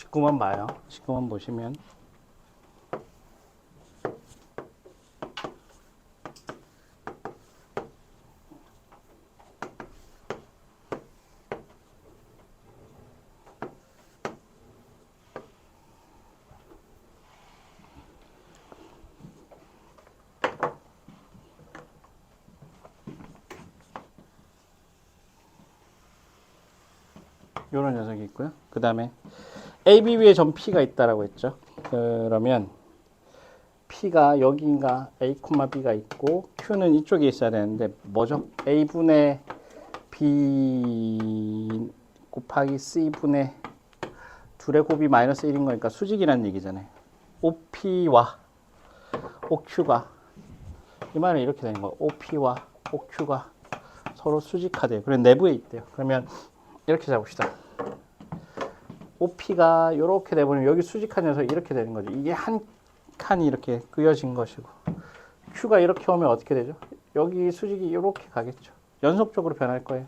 구 번 봐요. 19번 보시면 이런 녀석이 있고요. 그 다음에 AB 위에 점 P가 있다라고 했죠. 그러면 P가 여기인가 A, B가 있고 Q는 이쪽에 있어야 되는데 뭐죠? A분의 B 곱하기 C분의 둘의 곱이 마이너스 1인 거니까 수직이라는 얘기잖아요. OP와 OQ가 이 말은 이렇게 되는 거예요. OP와 OQ가 서로 수직하대요. 그래서 내부에 있대요. 그러면 이렇게 잡읍시다. OP가 이렇게 돼버리면 여기 수직한 녀석이 이렇게 되는 거죠. 이게 한 칸이 이렇게 그어진 것이고 Q가 이렇게 오면 어떻게 되죠? 여기 수직이 이렇게 가겠죠. 연속적으로 변할 거예요.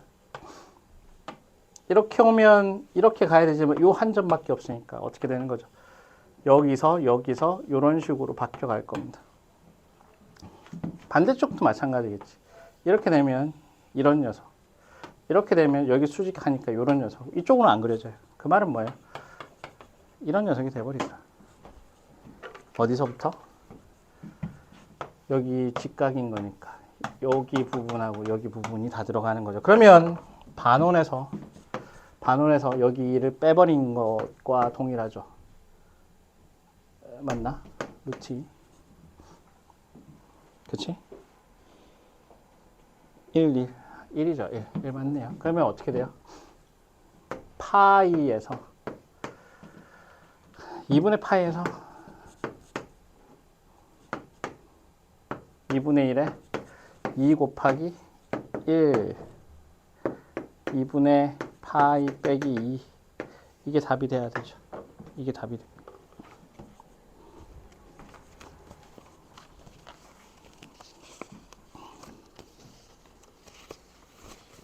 이렇게 오면 이렇게 가야 되지만 이 한 점밖에 없으니까 어떻게 되는 거죠? 여기서 이런 식으로 바뀌어 갈 겁니다. 반대쪽도 마찬가지겠지. 이렇게 되면 이런 녀석, 이렇게 되면 여기 수직하니까 이런 녀석, 이쪽으로는 안 그려져요. 그 말은 뭐예요? 이런 녀석이 돼버리죠. 어디서부터? 여기 직각인 거니까 여기 부분하고 여기 부분이 다 들어가는 거죠. 그러면 반원에서 여기를 빼버린 것과 동일하죠. 맞나? 루트 그치? 1, 1이죠. 1 맞네요. 그러면 어떻게 돼요? 파이에서 2분의 파이에서 2분의 1에 2 곱하기 1 2분의 파이 빼기 2 이게 답이 돼야 되죠. 이게 답이 됩니다.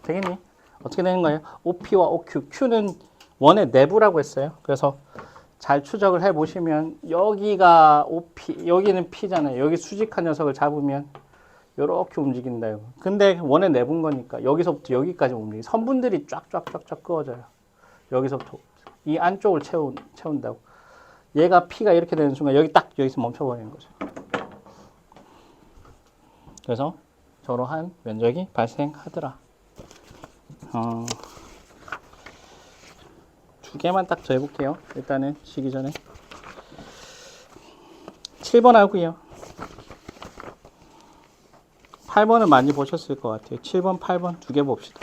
되겠니? 어떻게 되는 거예요? OP와 OQ, Q는 원의 내부라고 했어요. 그래서 잘 추적을 해보시면 여기가 OP, 여기는 P잖아요. 여기 수직한 녀석을 잡으면 이렇게 움직인다. 이거. 근데 원의 내부인 거니까 여기서부터 여기까지 움직이. 선분들이 쫙쫙쫙쫙 그어져요. 여기서부터 이 안쪽을 채운다고. 얘가 P가 이렇게 되는 순간 여기 딱 여기서 멈춰버리는 거죠. 그래서 저러한 면적이 발생하더라. 두 개만 딱 더 해볼게요. 일단은 쉬기 전에 7번 하고요. 8번은 많이 보셨을 것 같아요. 7번, 8번 두 개 봅시다.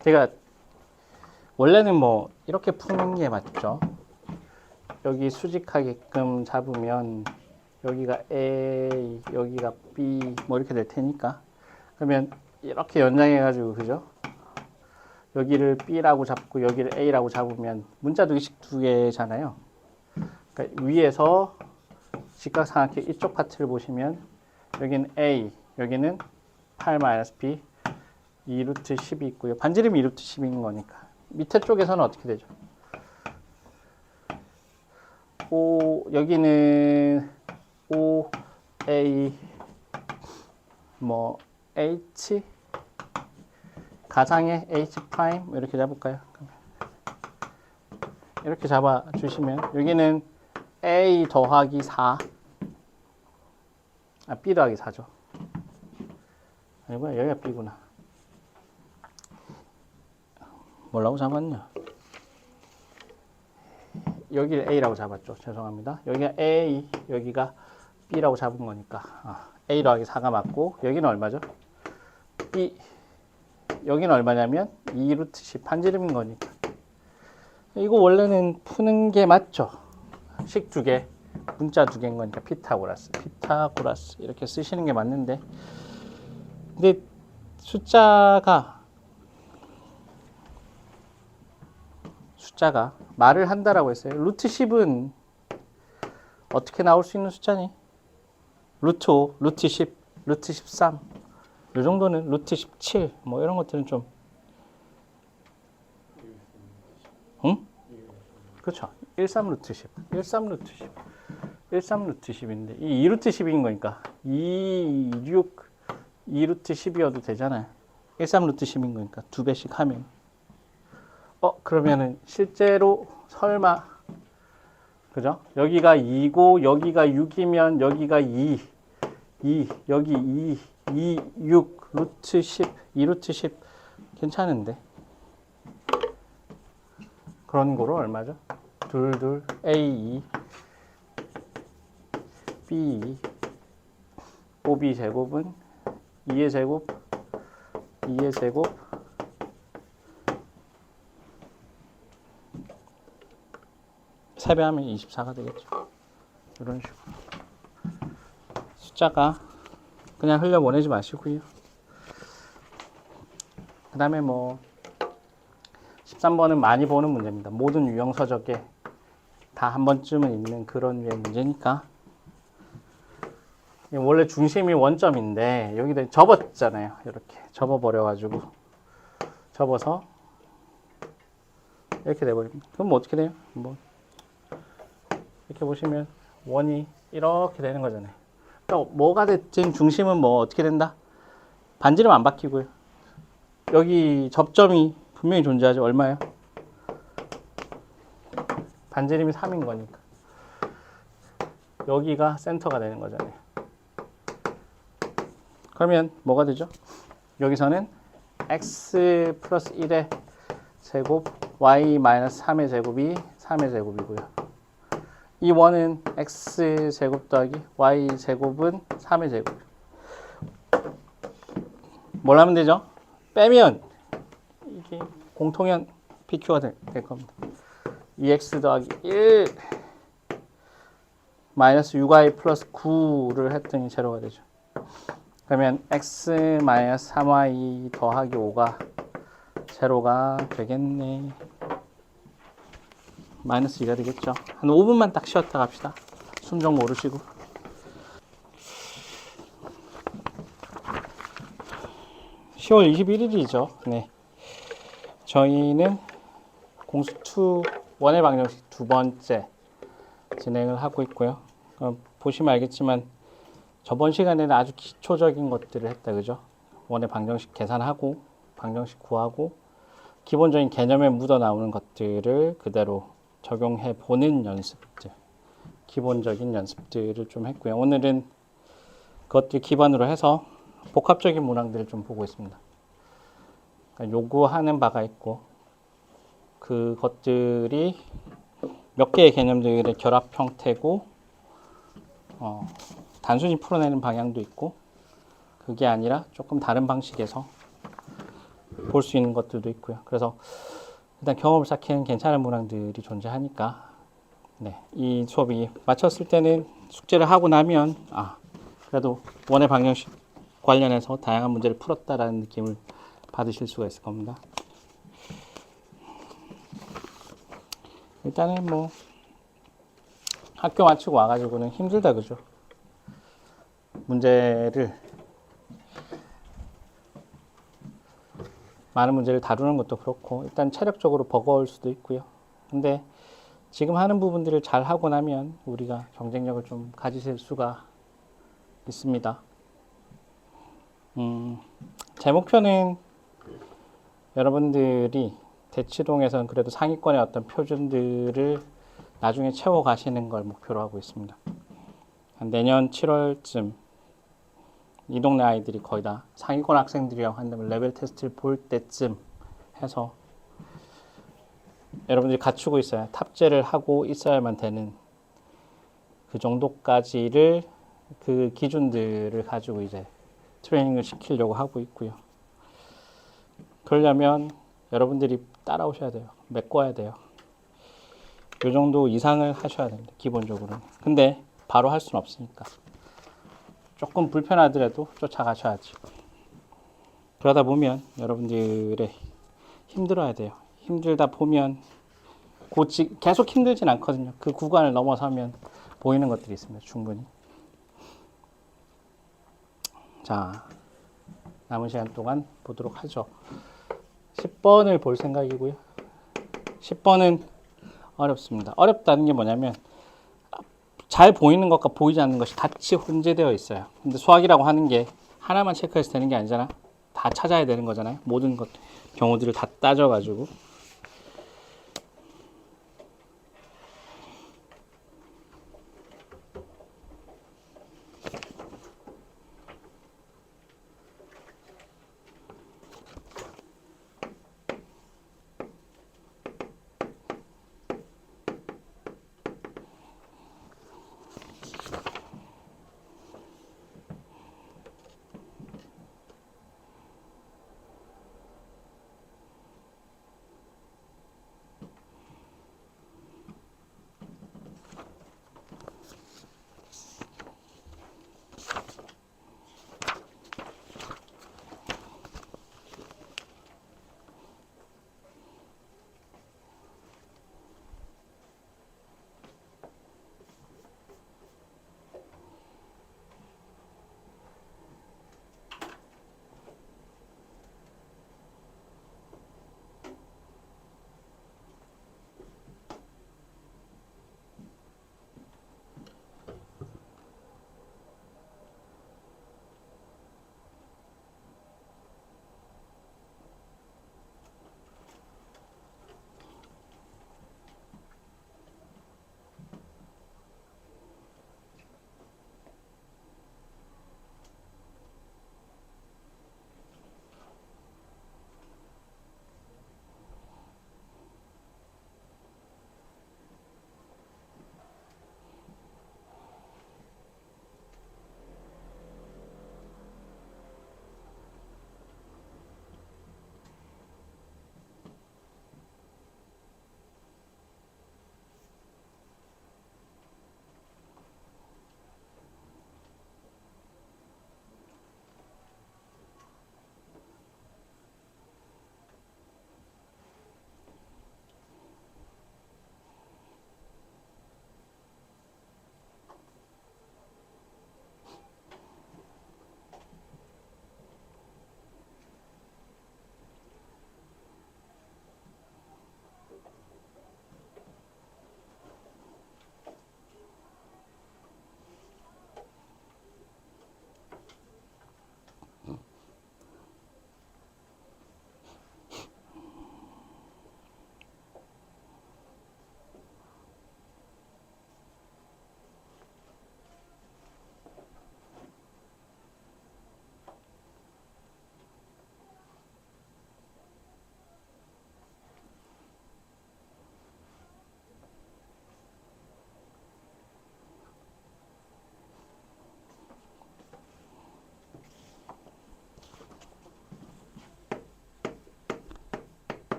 제가 원래는 뭐 이렇게 푸는 게 맞죠. 여기 수직하게끔 잡으면 여기가 A, 여기가 B 뭐 이렇게 될 테니까 그러면 이렇게 연장해 가지고 그죠? 여기를 B라고 잡고 여기를 A라고 잡으면 문자 두 개씩 두 개잖아요. 그러니까 위에서 직각삼각형 이쪽 파트를 보시면 여기는 A, 여기는 8-B 2루트 10이 있고요. 반지름이 2루트 10인 거니까 밑에 쪽에서는 어떻게 되죠? 여기는 O, A, 뭐 H 가상의 H 프라임 이렇게 잡을까요? 이렇게 잡아 주시면 여기는 A 더하기 4 아, B 더하기 4죠. 아니구나, 여기가 B구나. 뭐라고 잡았냐? 여기를 A라고 잡았죠. 죄송합니다. 여기가 A, 여기가 B라고 잡은 거니까 A 더하기 4가 맞고, 여기는 얼마죠? B, 여기는 얼마냐면 2 루트 10 반지름인 거니까. 이거 원래는 푸는 게 맞죠. 식 두 개, 문자 두 개인 거니까 피타고라스 이렇게 쓰시는 게 맞는데, 근데 숫자가 말을 한다라고 했어요. 루트 10은 어떻게 나올 수 있는 숫자니? 루트 5, 루트 10, 루트 13, 이 정도는 루트 17, 뭐 이런 것들은 좀, 응? 그렇죠. 13 루트 10, 13 루트 10, 13 루트 10인데 이 2 루트 10인 거니까 2 루트 10이어도 되잖아요. 13 루트 10인 거니까 두 배씩 하면, 그러면은 실제로 설마, 그죠? 여기가 2고 여기가 6이면 여기가 2, 여기 2, 6, 루트 10, 2 루트 10 괜찮은데. 그런 거로 얼마죠? 둘, A2, B2, 5B 제곱은 2의 제곱, 2의 제곱, 세배하면 24가 되겠죠. 이런 식으로. 숫자가 그냥 흘려보내지 마시고요. 그 다음에 뭐 13번은 많이 보는 문제입니다. 모든 유형 서적에 다 한 번쯤은 있는 그런 류의 문제니까. 원래 중심이 원점인데 여기다 접었잖아요. 이렇게 접어버려가지고 접어서 이렇게 돼버립니다. 그럼 뭐 어떻게 돼요? 뭐 이렇게 보시면 원이 이렇게 되는 거잖아요. 그러니까 뭐가 됐든 중심은 뭐 어떻게 된다? 반지름 안 바뀌고요. 여기 접점이 분명히 존재하죠. 얼마예요? 반지름이 3인 거니까. 여기가 센터가 되는 거잖아요. 그러면 뭐가 되죠? 여기서는 x 플러스 1의 제곱 y 마이너스 3의 제곱이 3의 제곱이고요. 이 원은 x 제곱 더하기 y 제곱은 3의 제곱. 뭘 하면 되죠? 빼면 이게 공통연 PQ가 될 겁니다. 2x 더하기 1 마이너스 6y 플러스 9를 했더니 제로가 되죠. 그러면 x 마이너스 3y 더하기 5가 제로가 되겠네. 마이너스 2가 되겠죠. 한 5분만 딱 쉬었다 갑시다. 순정 모르시고. (10월 21일이죠) 네. 저희는 공수 2 원의 방정식 두 번째 진행을 하고 있고요. 보시면 알겠지만 저번 시간에는 아주 기초적인 것들을 했다, 그죠? 원의 방정식 계산하고 방정식 구하고 기본적인 개념에 묻어 나오는 것들을 그대로 적용해 보는 연습들, 기본적인 연습들을 좀 했고요. 오늘은 그것들 기반으로 해서 복합적인 문항들을 좀 보고 있습니다. 그러니까 요구하는 바가 있고 그것들이 몇 개의 개념들의 결합 형태고 단순히 풀어내는 방향도 있고 그게 아니라 조금 다른 방식에서 볼 수 있는 것들도 있고요. 그래서 일단 경험을 쌓기는 괜찮은 문항들이 존재하니까 네, 이 수업이 마쳤을 때는 숙제를 하고 나면 그래도 원의 방정식 관련해서 다양한 문제를 풀었다라는 느낌을 받으실 수가 있을 겁니다. 일단은 뭐 학교 마치고 와가지고는 힘들다, 그죠? 많은 문제를 다루는 것도 그렇고 일단 체력적으로 버거울 수도 있고요. 근데 지금 하는 부분들을 잘 하고 나면 우리가 경쟁력을 좀 가지실 수가 있습니다. 제 목표는 여러분들이 대치동에서는 그래도 상위권의 어떤 표준들을 나중에 채워 가시는 걸 목표로 하고 있습니다. 한 내년 7월쯤 이 동네 아이들이 거의 다 상위권 학생들이라고 한다면 레벨 테스트를 볼 때쯤 해서 여러분들이 갖추고 있어야 탑재를 하고 있어야만 되는 그 정도까지를 그 기준들을 가지고 이제 트레이닝을 시키려고 하고 있고요. 그러려면 여러분들이 따라오셔야 돼요. 메꿔야 돼요. 이 정도 이상을 하셔야 됩니다. 기본적으로는. 근데 바로 할 수는 없으니까. 조금 불편하더라도 쫓아가셔야지. 그러다 보면 여러분들의 힘들어야 돼요. 힘들다 보면 계속 힘들진 않거든요. 그 구간을 넘어서면 보이는 것들이 있습니다. 충분히. 자, 남은 시간 동안 보도록 하죠. 10번을 볼 생각이고요. 10번은 어렵습니다. 어렵다는 게 뭐냐면 잘 보이는 것과 보이지 않는 것이 같이 혼재되어 있어요. 근데 수학이라고 하는 게 하나만 체크해서 되는 게 아니잖아. 다 찾아야 되는 거잖아요. 모든 경우들을 다 따져가지고.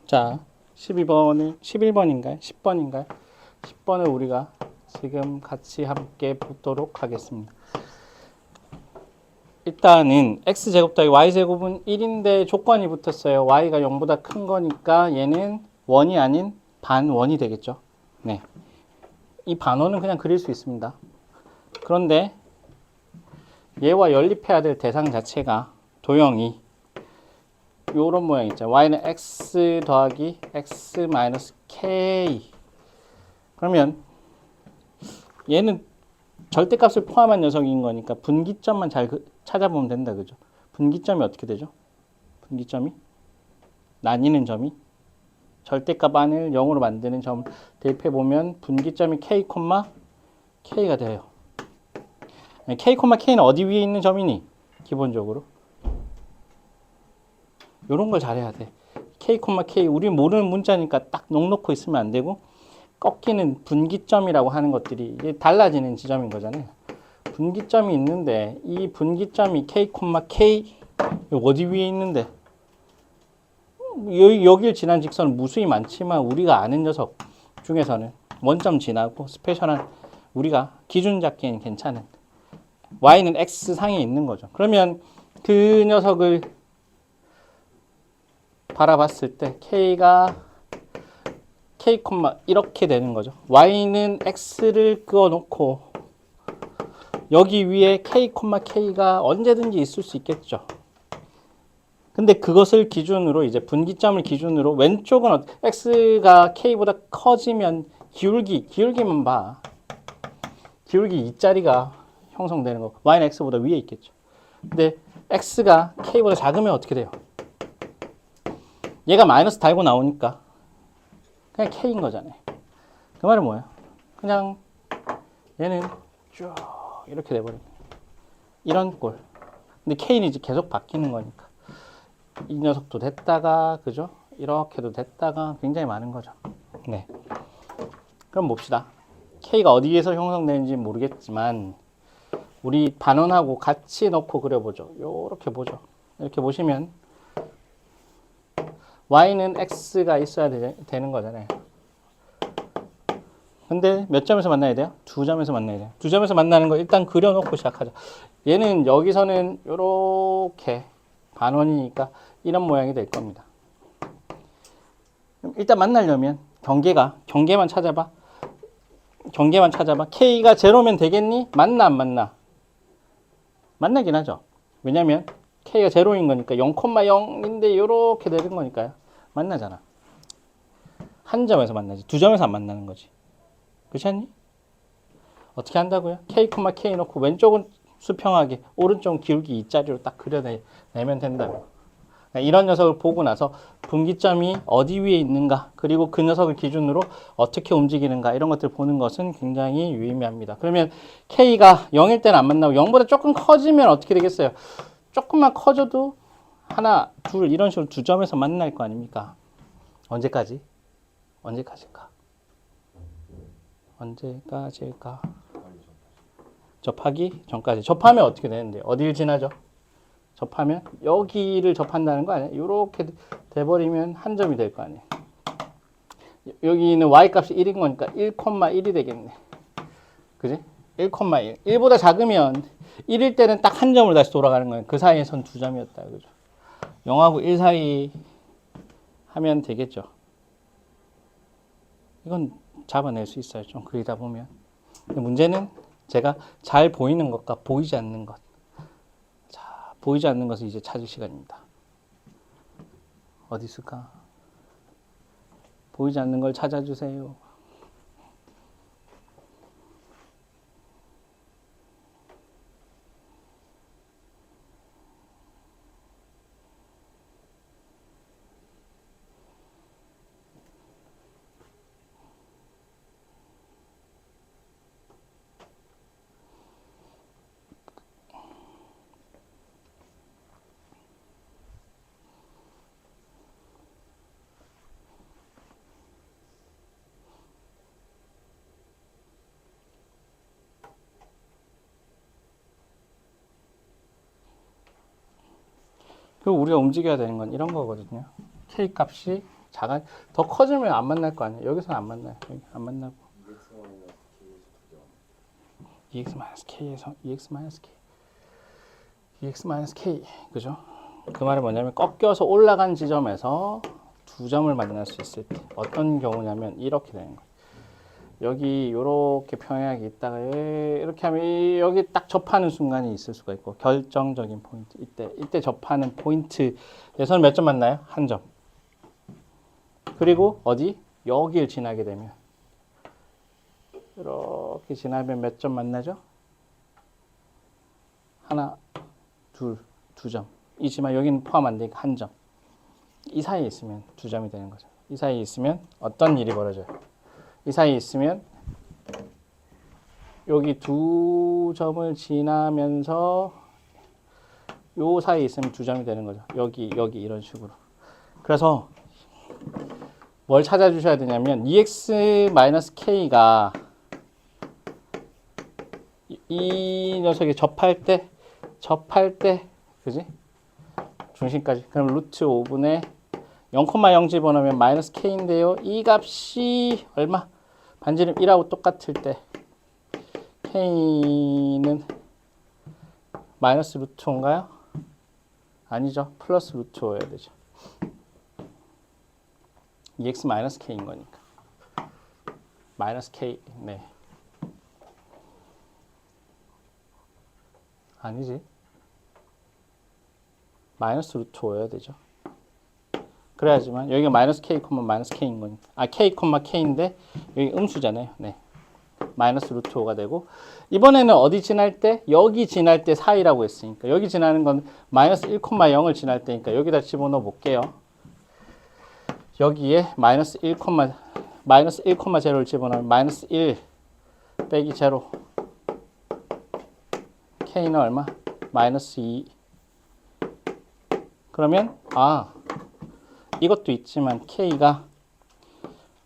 자, 11번인가요? 10번인가요? 10번을 우리가 지금 같이 함께 보도록 하겠습니다. 일단은 x제곱 더하기 y제곱은 1인데 조건이 붙었어요. y가 0보다 큰 거니까 얘는 원이 아닌 반원이 되겠죠. 네. 이 반원은 그냥 그릴 수 있습니다. 그런데 얘와 연립해야 될 대상 자체가 도형이 요런 모양 있죠. y는 x 더하기 x 마이너스 k. 그러면 얘는 절대값을 포함한 녀석인 거니까 분기점만 잘 찾아보면 된다. 그죠? 분기점이 어떻게 되죠? 분기점이 나뉘는 점이 절대값 안을 0으로 만드는 점 대입해 보면 분기점이 k, K가 돼요. K, K는 어디 위에 있는 점이니? 기본적으로. 요런 걸 잘해야 돼. K, K. 우리 모르는 문자니까 딱 놓고 있으면 안 되고, 꺾이는 분기점이라고 하는 것들이 이게 달라지는 지점인 거잖아요. 분기점이 있는데, 이 분기점이 K, K, 어디 위에 있는데, 여길 지난 직선은 무수히 많지만, 우리가 아는 녀석 중에서는 원점 지나고, 스페셜한, 우리가 기준 잡기엔 괜찮은, Y는 X상에 있는 거죠. 그러면 그 녀석을 바라봤을 때 K가 K, 이렇게 되는 거죠. Y는 X를 그어놓고 여기 위에 K, K가 언제든지 있을 수 있겠죠. 근데 그것을 기준으로 이제 분기점을 기준으로 왼쪽은 X가 K보다 커지면 기울기만 봐. 기울기 이 자리가 형성되는 거. Y는 X보다 위에 있겠죠. 근데 X가 K보다 작으면 어떻게 돼요? 얘가 마이너스 달고 나오니까 그냥 K인 거잖아요. 그 말은 뭐예요? 그냥 얘는 쭉 이렇게 돼버려요. 이런 꼴. 근데 K는 이제 계속 바뀌는 거니까. 이 녀석도 됐다가, 그죠? 이렇게도 됐다가 굉장히 많은 거죠. 네. 그럼 봅시다. K가 어디에서 형성되는지 모르겠지만, 우리 반원하고 같이 넣고 그려보죠. 요렇게 보죠. 이렇게 보시면, Y는 X가 있어야 되는 거잖아요. 근데 몇 점에서 만나야 돼요? 두 점에서 만나야 돼요. 두 점에서 만나는 거 일단 그려놓고 시작하죠. 얘는 여기서는 요렇게 반원이니까 이런 모양이 될 겁니다. 일단 만나려면 경계만 찾아봐. K가 제로면 되겠니? 만나 안 만나? 만나긴 하죠. 왜냐면 K가 제로인 거니까 0,0인데 이렇게 되는 거니까요. 만나잖아. 한 점에서 만나지. 두 점에서 안 만나는 거지. 그렇지 않니? 어떻게 한다고요? K, K 놓고 왼쪽은 수평하게 오른쪽은 기울기 이 자리로 딱 그려내면 된다고. 이런 녀석을 보고 나서 분기점이 어디 위에 있는가, 그리고 그 녀석을 기준으로 어떻게 움직이는가, 이런 것들을 보는 것은 굉장히 유의미합니다. 그러면 K가 0일 때는 안 만나고 0보다 조금 커지면 어떻게 되겠어요? 조금만 커져도 하나, 둘 이런 식으로 두 점에서 만날 거 아닙니까? 언제까지? 언제까지일까? 접하기 전까지. 접하면 어떻게 되는데? 어디를 지나죠? 접하면 여기를 접한다는 거 아니에요? 이렇게 돼버리면 한 점이 될 거 아니에요? 여기는 y-값이 1인 거니까 1,1이 되겠네. 그지? 1,1. 1보다 작으면 1일 때는 딱 한 점으로 다시 돌아가는 거예요. 그 사이에선 두 점이었다. 그죠? 0하고 1 사이 하면 되겠죠. 이건 잡아낼 수 있어요. 좀 그리다 보면. 근데 문제는 제가 잘 보이는 것과 보이지 않는 것. 자, 보이지 않는 것을 이제 찾을 시간입니다. 어디 있을까? 보이지 않는 걸 찾아주세요. 그리고 우리가 움직여야 되는 건 이런 거거든요. K 값이 더 커지면 안 만날 거 아니에요. 여기서는 안 만나요. 여기 안 만나고. EX-K에서 EX-K. 그죠? 그 말은 뭐냐면 꺾여서 올라간 지점에서 두 점을 만날 수 있을 때 어떤 경우냐면 이렇게 되는 거예요. 여기 이렇게 평행하게 있다가 이렇게 하면 여기 딱 접하는 순간이 있을 수가 있고 결정적인 포인트 이때 접하는 포인트에서는 몇 점 만나요? 한 점. 그리고 어디? 여기를 지나게 되면 이렇게 지나면 몇 점 만나죠? 하나, 둘, 두 점. 이지만 여기는 포함 안 되니까 한 점. 이 사이에 있으면 두 점이 되는 거죠. 이 사이에 있으면 어떤 일이 벌어져요? 이 사이에 있으면 여기 두 점을 지나면서 요 사이에 있으면 두 점이 되는 거죠. 여기 이런 식으로. 그래서 뭘 찾아주셔야 되냐면 EX-K가 이 녀석이 접할 때 그지? 중심까지. 그럼 루트 5분의 0,0 집어넣으면 마이너스 K인데요. 이 값이 얼마? 반지름 1하고 똑같을 때 K는 마이너스 루트 5인가요? 아니죠. 플러스 루트 5여야 되죠. EX 마이너스 K인 거니까. 마이너스 K, 네. 아니지. 마이너스 루트 5여야 되죠. 그래야지만 여기가 마이너스 K, 마이너스 K인 거니까. 아, K, K인데 여기 음수잖아요. 네. 마이너스 루트 5가 되고 이번에는 어디 지날 때? 여기 지날 때 사이라고 했으니까 여기 지나는 건 마이너스 1,0을 지날 때니까 여기다 집어넣어 볼게요. 여기에 마이너스 1,0를 집어넣으면 마이너스 1 빼기 제로 K는 얼마? 마이너스 2. 그러면 이것도 있지만 K가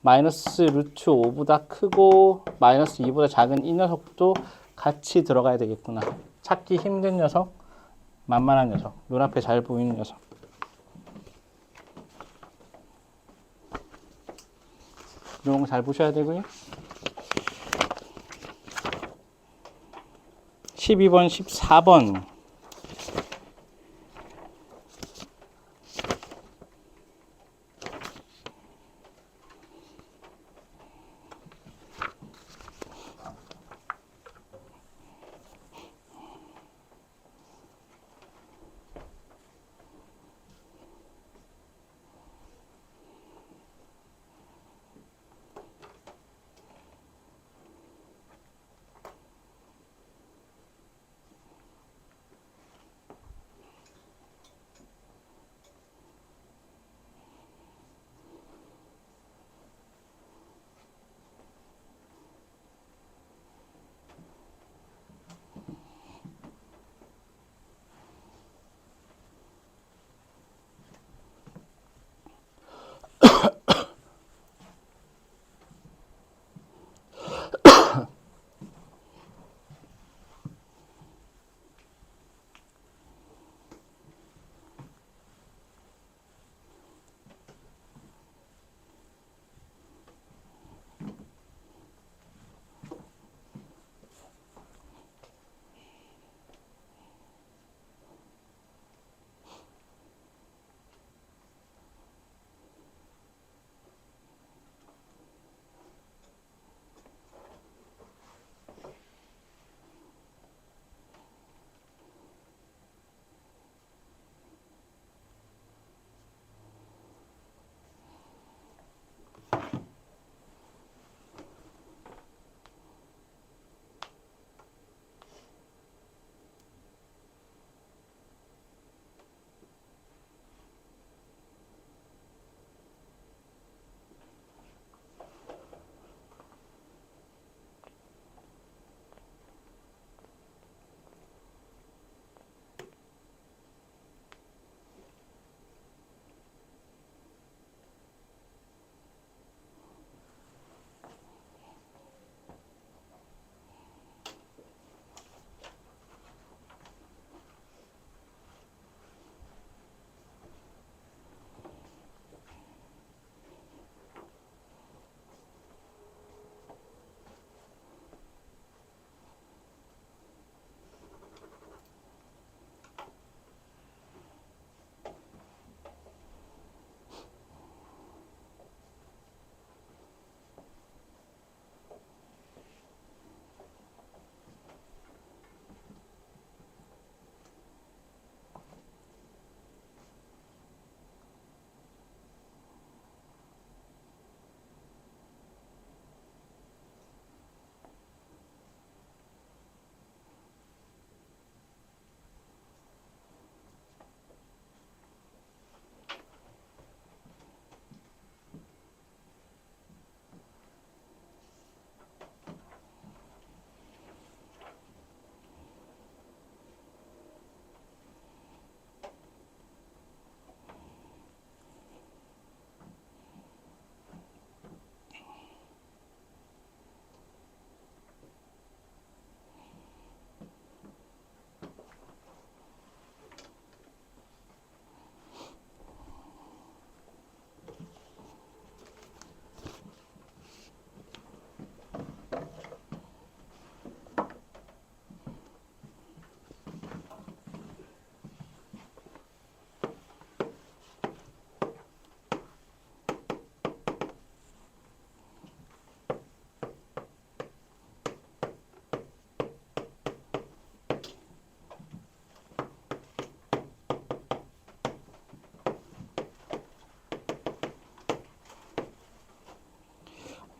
마이너스 루트 5보다 크고 마이너스 2보다 작은 이 녀석도 같이 들어가야 되겠구나. 찾기 힘든 녀석, 만만한 녀석, 눈앞에 잘 보이는 녀석. 이런 거 잘 보셔야 되고요. 12번, 14번.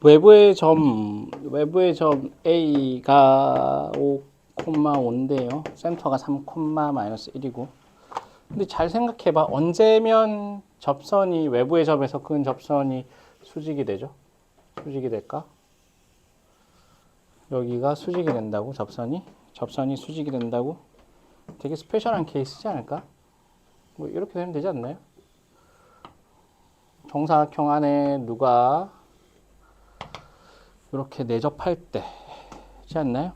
외부의 점 A가 5,5인데요. 센터가 3,-1이고. 근데 잘 생각해봐. 언제면 접선이 외부의 점에서 큰 접선이 수직이 되죠? 수직이 될까? 여기가 수직이 된다고, 접선이 수직이 된다고? 되게 스페셜한 케이스지 않을까? 뭐 이렇게 되면 되지 않나요? 정사각형 안에 누가 이렇게 내접할 때지 않나요?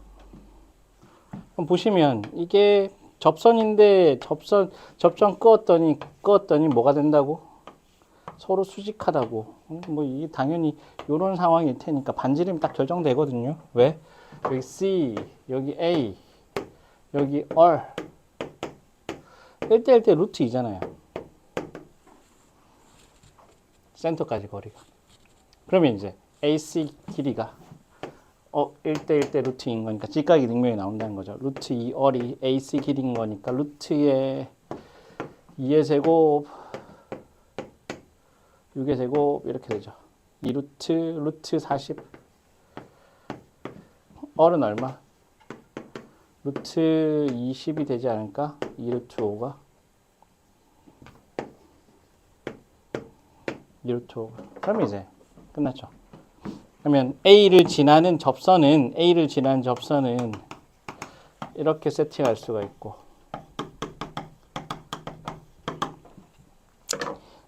그럼 보시면 이게 접선인데 접선 끄었더니 뭐가 된다고? 서로 수직하다고. 뭐 이게 당연히 이런 상황일 테니까 반지름이 딱 결정되거든요. 왜? 여기 C, 여기 A, 여기 R 1대 1대 루트 2잖아요. 센터까지 거리가. 그러면 이제 AC 길이가 1대 1대 루트 2인 거니까 직각이 능명이 나온다는 거죠. 루트 2R이 AC 길이인 거니까 루트의 2의 제곱 6의 제곱 이렇게 되죠. 2루트 루트 40 R은 얼마? 루트 20이 되지 않을까? 2루트 5가 2루트 5가 그러면 이제 끝났죠. 그러면 A를 지나는 접선은 이렇게 세팅할 수가 있고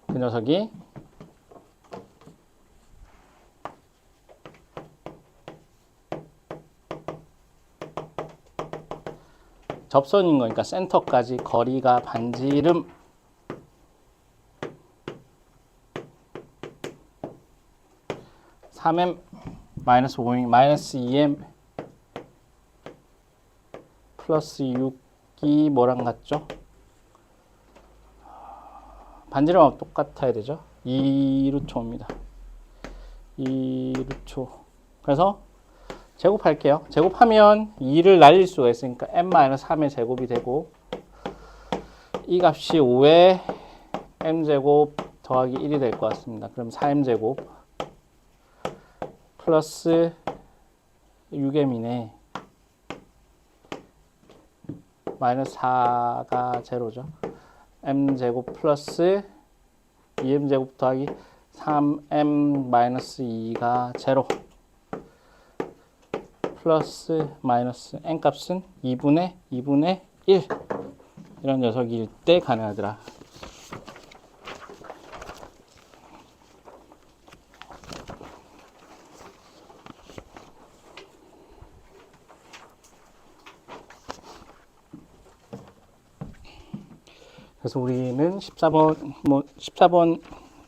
그 녀석이 접선인 거니까 센터까지 거리가 반지름 3m 마이너스 5m 마이너스 2m 플러스 6이 뭐랑 같죠? 반지름하고 똑같아야 되죠? 2루트입니다. 2루트. 그래서 제곱할게요. 제곱하면 2를 날릴 수가 있으니까 m-3의 제곱이 되고 이 값이 5에 m제곱 더하기 1이 될 것 같습니다. 그럼 4m제곱 플러스 6m이네. 마이너스 4가 제로죠. m제곱 플러스 2m제곱 더하기 3m 마이너스 2가 제로. 플러스 마이너스 n 값은 2분의 1 이런 녀석일 때 가능하더라. 그래서 우리는 14번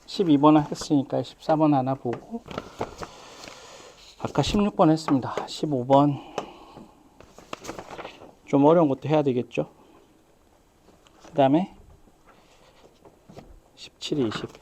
12번 했으니까 14번 하나 보고 아까 16번 했습니다. 15번 좀 어려운 것도 해야 되겠죠. 그 다음에 17, 20 14번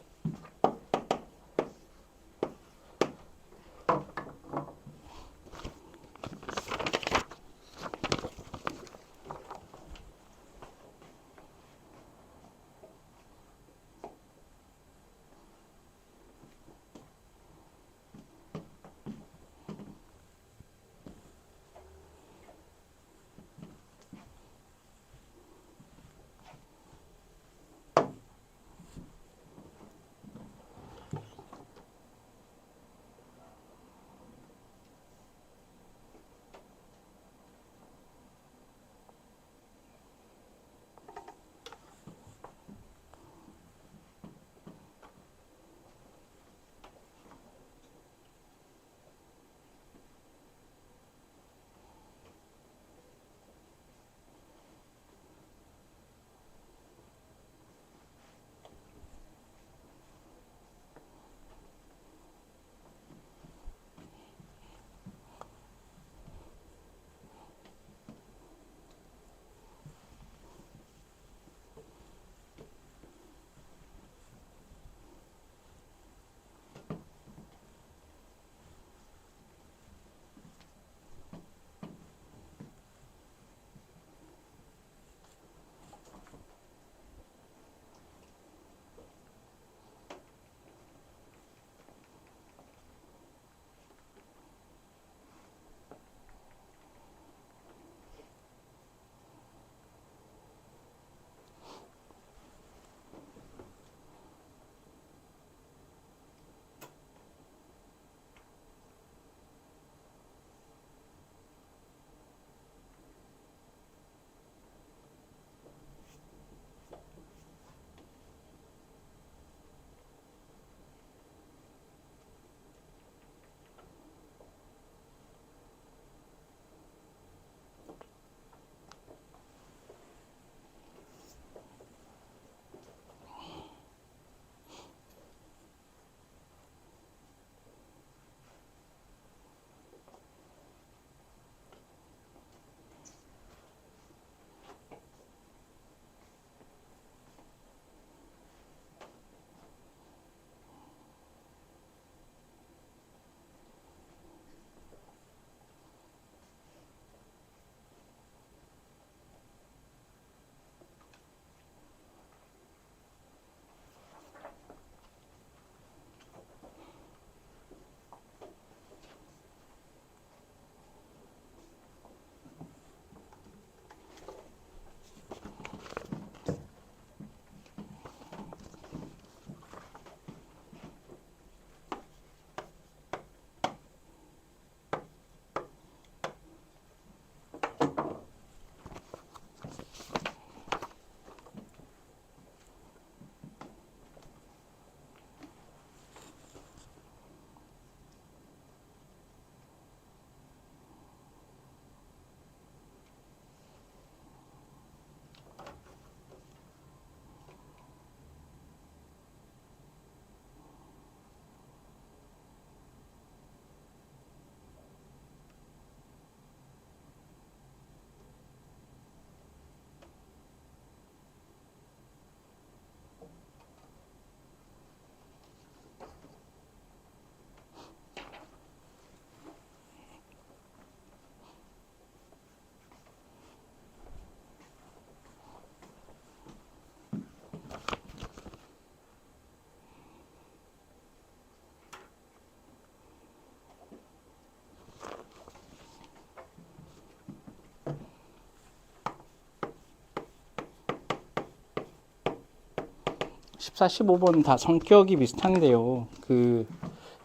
14, 15번 다 성격이 비슷한데요.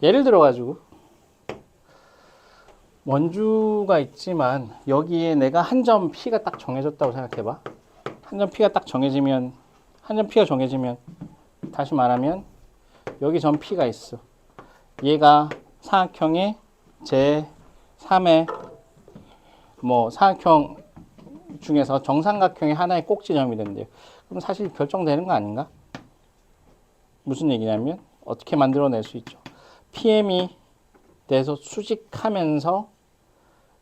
예를 들어 가지고 원주가 있지만 여기에 내가 한 점 P가 딱 정해졌다고 생각해 봐. 한 점 P가 정해지면 다시 말하면 여기 점 P가 있어. 얘가 사각형의 제3의 사각형 중에서 정삼각형의 하나의 꼭지점이 된대요. 그럼 사실 결정되는 거 아닌가? 무슨 얘기냐면 어떻게 만들어낼 수 있죠. PM이 돼서 수직하면서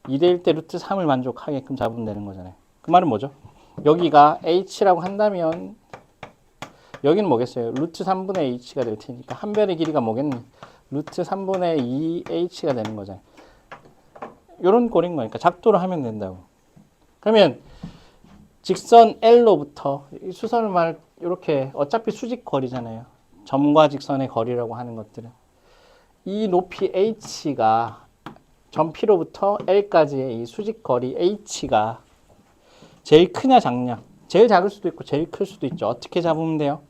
2대1 대 루트 3을 만족하게끔 잡으면 되는 거잖아요. 그 말은 뭐죠? 여기가 H라고 한다면 여기는 뭐겠어요? 루트 3분의 H가 될 테니까 한 변의 길이가 뭐겠니? 루트 3분의 2H가 되는 거잖아요. 이런 꼴인 거니까 작도를 하면 된다고. 그러면 직선 L로부터 이 수선을 이렇게 어차피 수직 거리잖아요. 점과 직선의 거리라고 하는 것들은 이 높이 H가 점 P로부터 L까지의 이 수직 거리 H가 제일 크냐 작냐? 제일 작을 수도 있고 제일 클 수도 있죠. 어떻게 잡으면 돼요?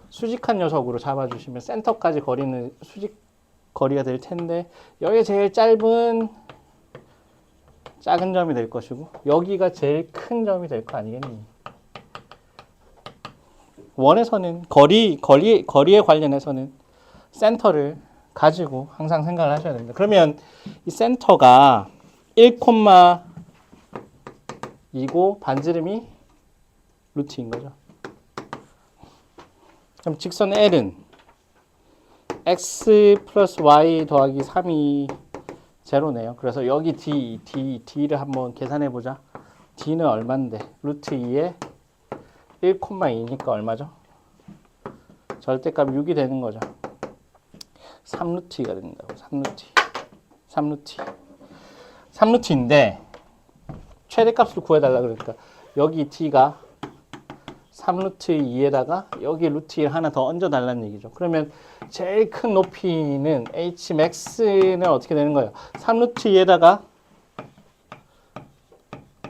수직한 녀석으로 잡아주시면 센터까지 거리는 수직 거리가 될 텐데 여기 제일 작은 점이 될 것이고 여기가 제일 큰 점이 될 거 아니겠니? 원에서는 거리에 관련해서는 센터를 가지고 항상 생각을 하셔야 됩니다. 그러면 이 센터가 1,2고 반지름이 루트인 거죠. 그럼 직선 L은 x 플러스 y 더하기 3이 제로네요. 그래서 여기 D를 한번 계산해 보자. D는 얼마인데? 루트 2에 1,2니까 얼마죠? 절대값 6이 되는 거죠. 3루트 2가 된다고. 3루트인데 최대값을 구해달라 그러니까 여기 D가 3루트 2에다가 여기 루트 1 하나 더 얹어달라는 얘기죠. 그러면 제일 큰 높이는 Hmax는 어떻게 되는 거예요? 3루트 2에다가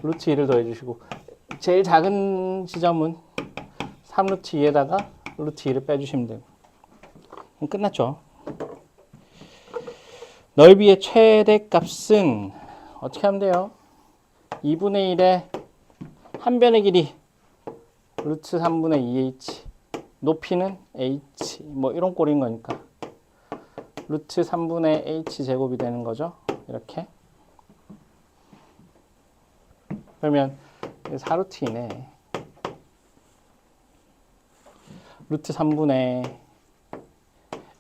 루트 2를 더해주시고 제일 작은 지점은 3루트 2에다가 루트 2를 빼주시면 되고 끝났죠. 넓이의 최대값은 어떻게 하면 돼요? 2분의 1의 한 변의 길이 루트 3분의 2h 높이는 h 이런 꼴인 거니까 루트 3분의 h 제곱이 되는 거죠. 이렇게 그러면 4루트이네. 루트 3분의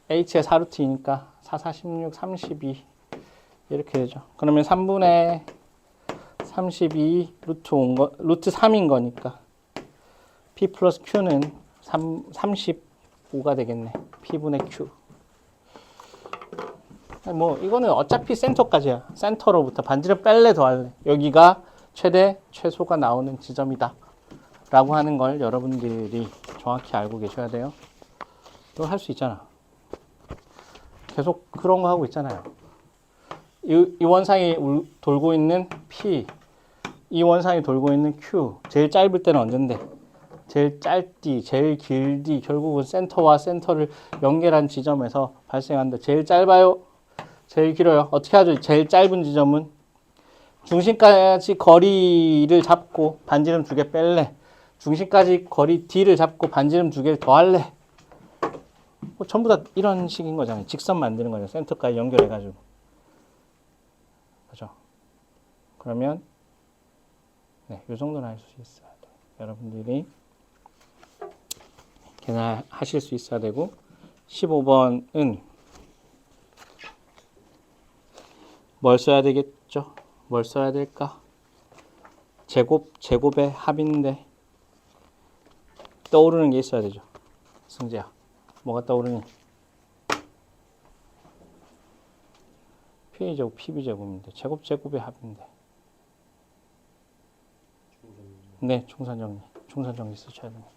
h가 4루트이니까 4, 4, 16, 32 이렇게 되죠. 그러면 3분의 32 루트 3인 거니까 P 플러스 Q는 35가 되겠네. P분의 Q. 이거는 어차피 센터까지야. 센터로부터 반지름 뺄래 더할래. 여기가 최소가 나오는 지점이다. 라고 하는 걸 여러분들이 정확히 알고 계셔야 돼요. 이거 할 수 있잖아. 계속 그런 거 하고 있잖아요. 이 원상이 돌고 있는 P, 이 원상이 돌고 있는 Q. 제일 짧을 때는 언젠데? 제일 짧디, 제일 길디, 결국은 센터와 센터를 연결한 지점에서 발생한다. 제일 짧아요? 제일 길어요? 어떻게 하죠? 제일 짧은 지점은 중심까지 거리를 잡고 반지름 2개 뺄래? 중심까지 거리 D를 잡고 반지름 2개를 더할래? 전부 다 이런 식인 거잖아요. 직선 만드는 거죠. 센터까지 연결해가지고. 그죠? 그러면, 네, 이 정도는 할 수 있어야 돼요. 여러분들이 계산하실 수 있어야 되고, 15번은 뭘 써야 되겠죠? 뭘 써야 될까? 제곱의 합인데, 떠오르는 게 있어야 되죠. 승재야. 뭐가 떠오르니? P제곱, PB제곱인데 제곱의 합인데. 네, 총선정리 쓰셔야 됩니다.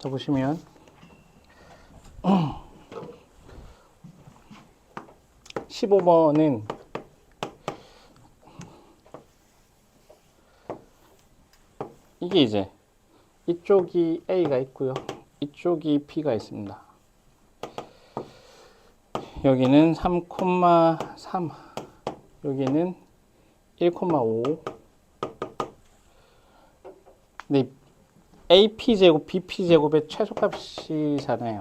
자, 보시면 15번은 이게 이제 이쪽이 A가 있고요. 이쪽이 B가 있습니다. 여기는 3,3, 여기는 1,5. 근데 AP제곱, BP제곱의 최소값이잖아요.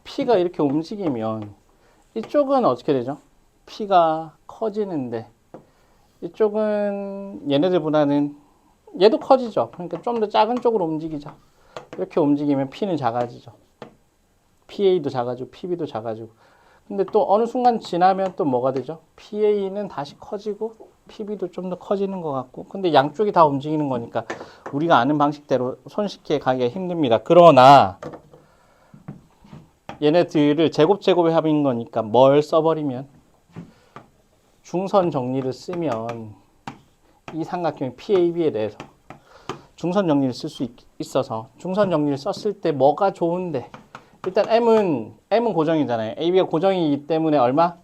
P가 이렇게 움직이면 이쪽은 어떻게 되죠? P가 커지는데 이쪽은 얘네들보다는 얘도 커지죠. 그러니까 좀 더 작은 쪽으로 움직이죠. 이렇게 움직이면 P는 작아지죠. PA도 작아지고 PB도 작아지고. 근데 또 어느 순간 지나면 또 뭐가 되죠? PA는 다시 커지고 PB도 좀 더 커지는 것 같고. 근데 양쪽이 다 움직이는 거니까 우리가 아는 방식대로 손쉽게 가기가 힘듭니다. 그러나 얘네들을 제곱제곱의 합인 거니까 뭘 써버리면 중선 정리를 쓰면 이 삼각형 PAB에 대해서 중선 정리를 쓸 수 있어서 중선 정리를 썼을 때 뭐가 좋은데 일단 M은 고정이잖아요. AB가 고정이기 때문에 얼마?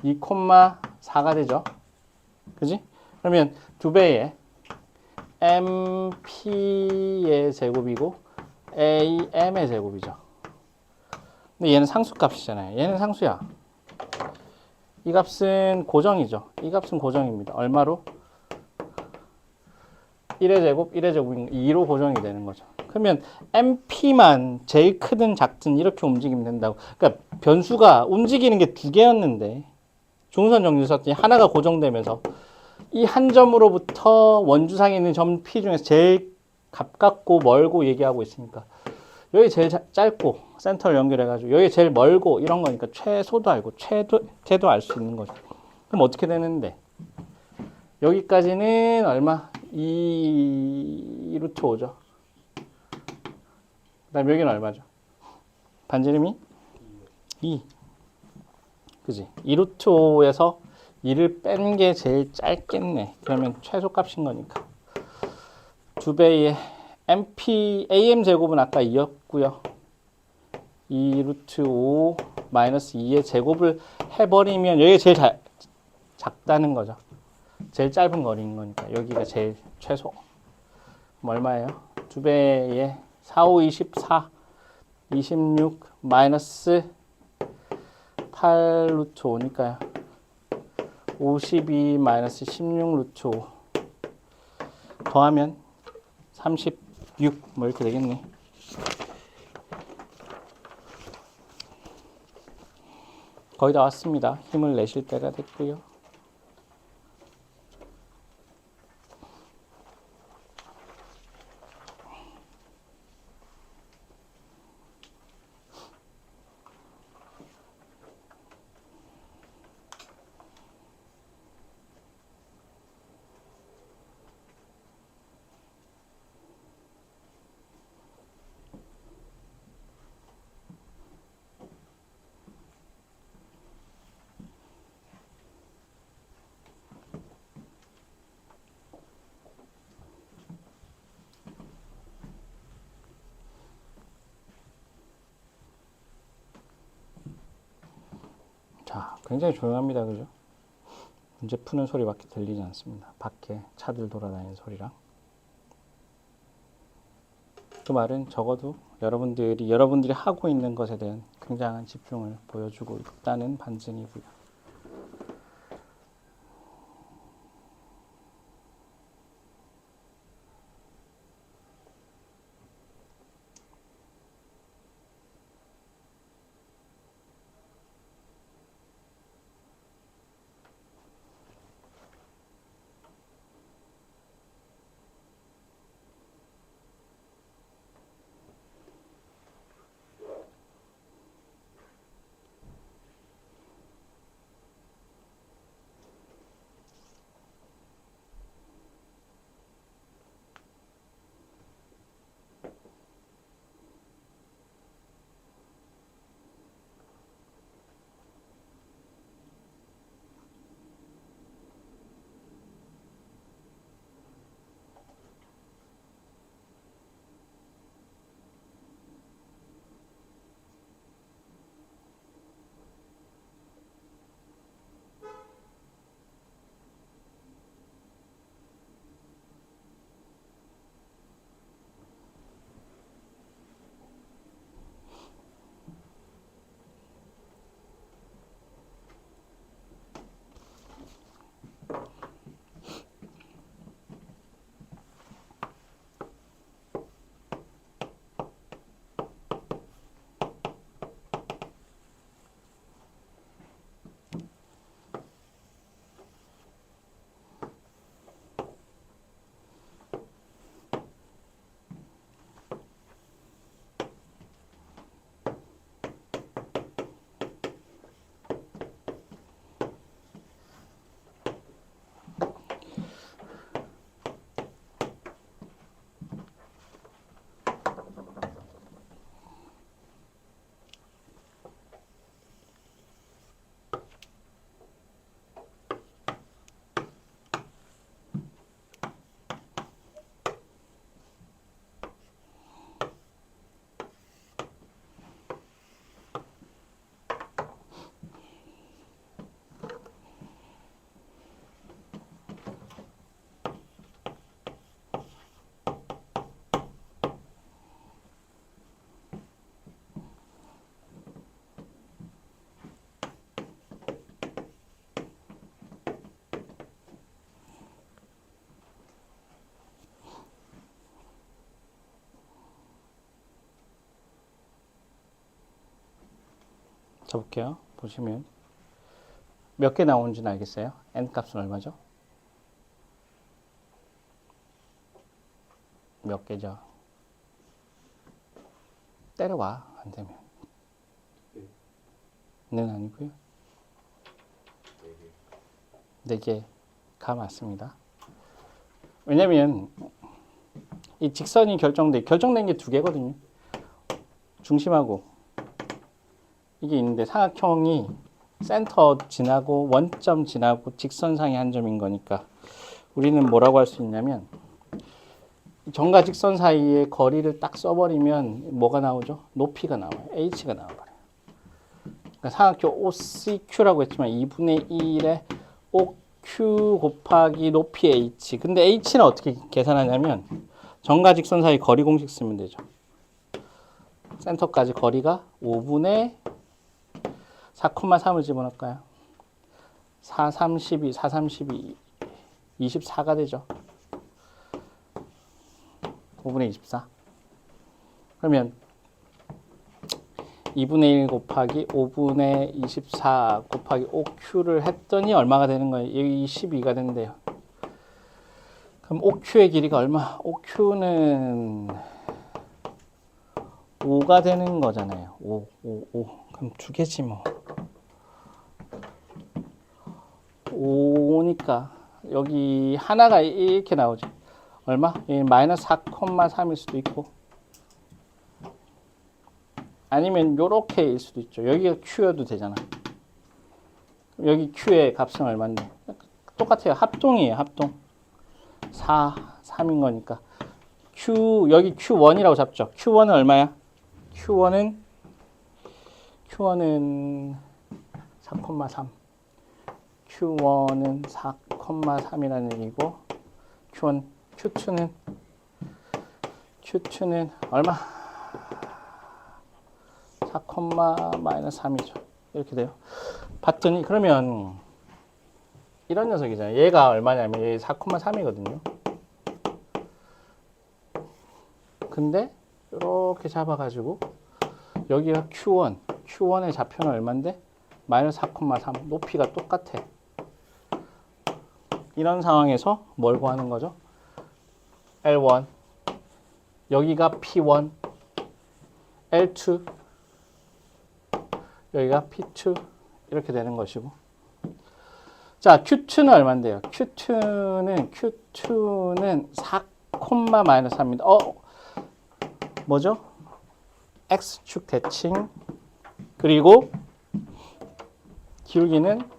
2,4가 되죠. 그지? 그러면 두 배의 MP의 제곱이고 AM의 제곱이죠. 근데 얘는 상수값이잖아요. 얘는 상수야. 이 값은 고정이죠. 이 값은 고정입니다. 얼마로? 1의 제곱, 1의 제곱인 2로 고정이 되는 거죠. 그러면 MP만 제일 크든 작든 이렇게 움직이면 된다고. 그러니까 변수가 움직이는 게 두 개였는데 중선 정리를 썼더니 하나가 고정되면서 이 한 점으로부터 원주상에 있는 점 P 중에서 제일 가깝고 멀고 얘기하고 있으니까 여기 제일 짧고 센터를 연결해가지고 여기 제일 멀고 이런 거니까 최소도 알고 최도 알 수 있는 거죠. 그럼 어떻게 되는데? 여기까지는 얼마? 2 루트 5죠. 그 다음에 여기는 얼마죠? 반지름이 2. 그지? 2 루트 5에서 2를 뺀 게 제일 짧겠네. 그러면 최소값인 거니까. 두 배의 MP, AM 제곱은 아까 2였고요. 2 루트 5 마이너스 2의 제곱을 해버리면 여기가 제일 작다는 거죠. 제일 짧은 거리인 거니까 여기가 제일 최소. 그럼 얼마예요? 두 배의 4, 5, 24, 26 마이너스 8 루트 5니까요. 52 마이너스 16 루트 5 더하면 36 뭐 이렇게 되겠네. 거의 다 왔습니다. 힘을 내실 때가 됐고요. 자, 굉장히 조용합니다. 그죠? 문제 푸는 소리밖에 들리지 않습니다. 밖에 차들 돌아다니는 소리랑. 그 말은 적어도 여러분들이 하고 있는 것에 대한 굉장한 집중을 보여주고 있다는 반증이고요. 자 볼게요. 보시면 몇 개 나오는지는 알겠어요? n 값은 얼마죠? 몇 개죠? 때려와 안 되면. 는 아니고요. 4개가 맞습니다. 왜냐면 이 직선이 결정된 게 2개거든요. 중심하고 이게 있는데 삼각형이 센터 지나고 원점 지나고 직선상의 한 점인 거니까 우리는 뭐라고 할 수 있냐면 점과 직선 사이의 거리를 딱 써버리면 뭐가 나오죠? 높이가 나와요. h가 나와버려요. 그러니까 삼각형 OCQ라고 했지만 2분의 1의 OQ 곱하기 높이 h. 근데 h는 어떻게 계산하냐면 점과 직선 사이 거리 공식 쓰면 되죠. 센터까지 거리가 5분의 4,3을 집어넣을까요? 4, 32, 4, 32, 24가 되죠. 5분의 24. 그러면 2분의 1 곱하기 5분의 24 곱하기 5Q를 했더니 얼마가 되는 거예요? 여기 12가 된대요. 그럼 OQ의 길이가 얼마? OQ는 5가 되는 거잖아요. 5. 그럼 2개지 뭐. 5니까 여기 하나가 이렇게 나오지. 얼마? 마이너스 4,3일 수도 있고 아니면 요렇게일 수도 있죠. 여기가 Q여도 되잖아. 여기 Q의 값은 얼마인데? 똑같아요. 합동이에요. 합동. 4, 3인 거니까 여기 Q1이라고 잡죠. Q1은 얼마야? Q1은 4,3. Q1은 4,3이라는 얘기고 Q2는 얼마? 4,-3이죠. 이렇게 돼요. 봤더니 그러면 이런 녀석이잖아요. 얘가 얼마냐면 얘 4,3이거든요. 근데 이렇게 잡아가지고 여기가 Q1의 좌표는 얼마인데? 마이너스 4,3. 높이가 똑같아. 이런 상황에서 뭘 구하는 거죠? L1 여기가 P1 L2 여기가 P2 이렇게 되는 것이고 자 Q2는 얼마인데요? Q2는 4,-3입니다. 뭐죠? X축 대칭 그리고 기울기는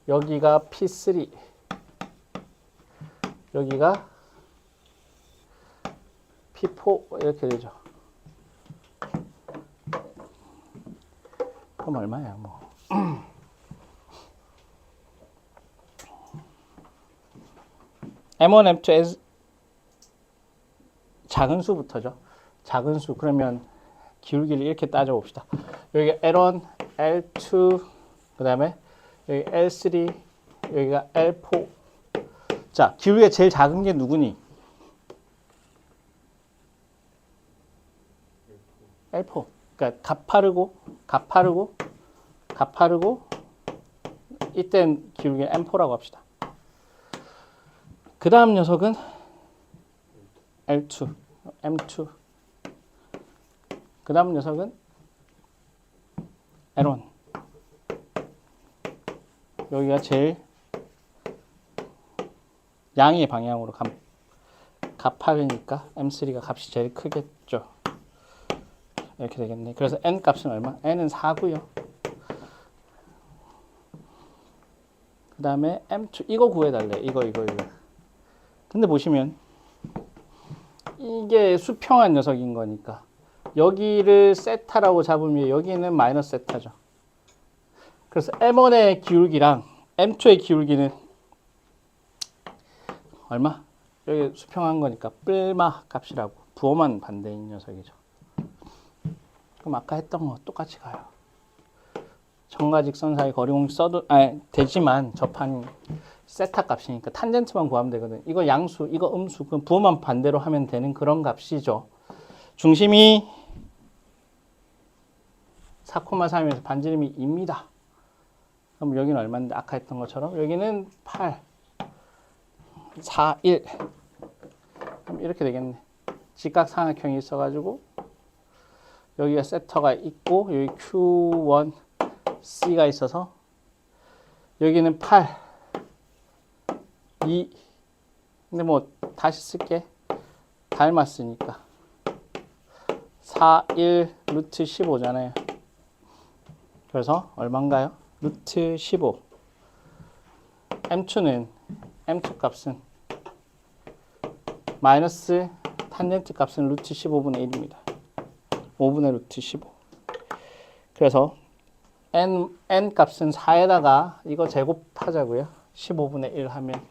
여기가 P3 여기가 P4 이렇게 되죠. 그럼 얼마야 뭐. M1, M2 작은 수부터죠. 작은 수 그러면 기울기를 이렇게 따져봅시다. 여기가 L1, L2 그 다음에 여기 L3 여기가 L4 자 기울기가 제일 작은 게 누구니? L4 그러니까 가파르고 이땐 기울기는 M4라고 합시다. 그 다음 녀석은 L2, M2 그 다음 녀석은 L1 여기가 제일 양의 방향으로 가파르니까 M3가 값이 제일 크겠죠. 이렇게 되겠네. 그래서 N 값은 얼마? N은 4고요. 그 다음에 M2 이거 구해달래. 이거. 근데 보시면 이게 수평한 녀석인 거니까 여기를 세타라고 잡으면 여기는 마이너스 세타죠. 그래서 M1의 기울기랑 M2의 기울기는 얼마? 여기 수평한 거니까 뿔마 값이라고 부호만 반대인 녀석이죠. 그럼 아까 했던 거 똑같이 가요. 점과 직선 사이 거리 공식 써도 되지만 접한 세타 값이니까 탄젠트만 구하면 되거든. 이거 양수, 이거 음수, 그럼 부호만 반대로 하면 되는 그런 값이죠. 중심이 4,3에서 반지름이 2입니다. 그럼 여기는 얼마인데? 아까 했던 것처럼 여기는 8, 4, 1. 그럼 이렇게 되겠네. 직각삼각형이 있어가지고 여기가 세터가 있고 여기 Q1C가 있어서 여기는 8, 2. 근데 뭐 다시 쓸게. 닮았으니까 4, 1, 루트 15잖아요. 그래서 얼마인가요? 루트 15. M2는 M2 값은 마이너스 탄젠트 값은 루트 15분의 1입니다. 5분의 루트 15. 그래서 n 값은 4에다가 이거 제곱하자고요. 15분의 1 하면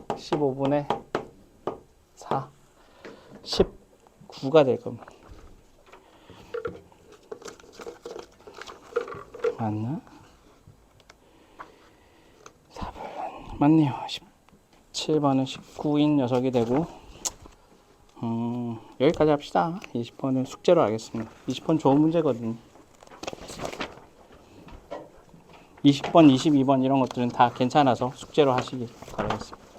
15분의 4, 19가 될 겁니다. 맞나? 4번 맞네요. 17번은 19인 녀석이 되고 여기까지 합시다. 20번은 숙제로 하겠습니다. 20번 좋은 문제거든요. 20번, 22번 이런 것들은 다 괜찮아서 숙제로 하시길 바라겠습니다.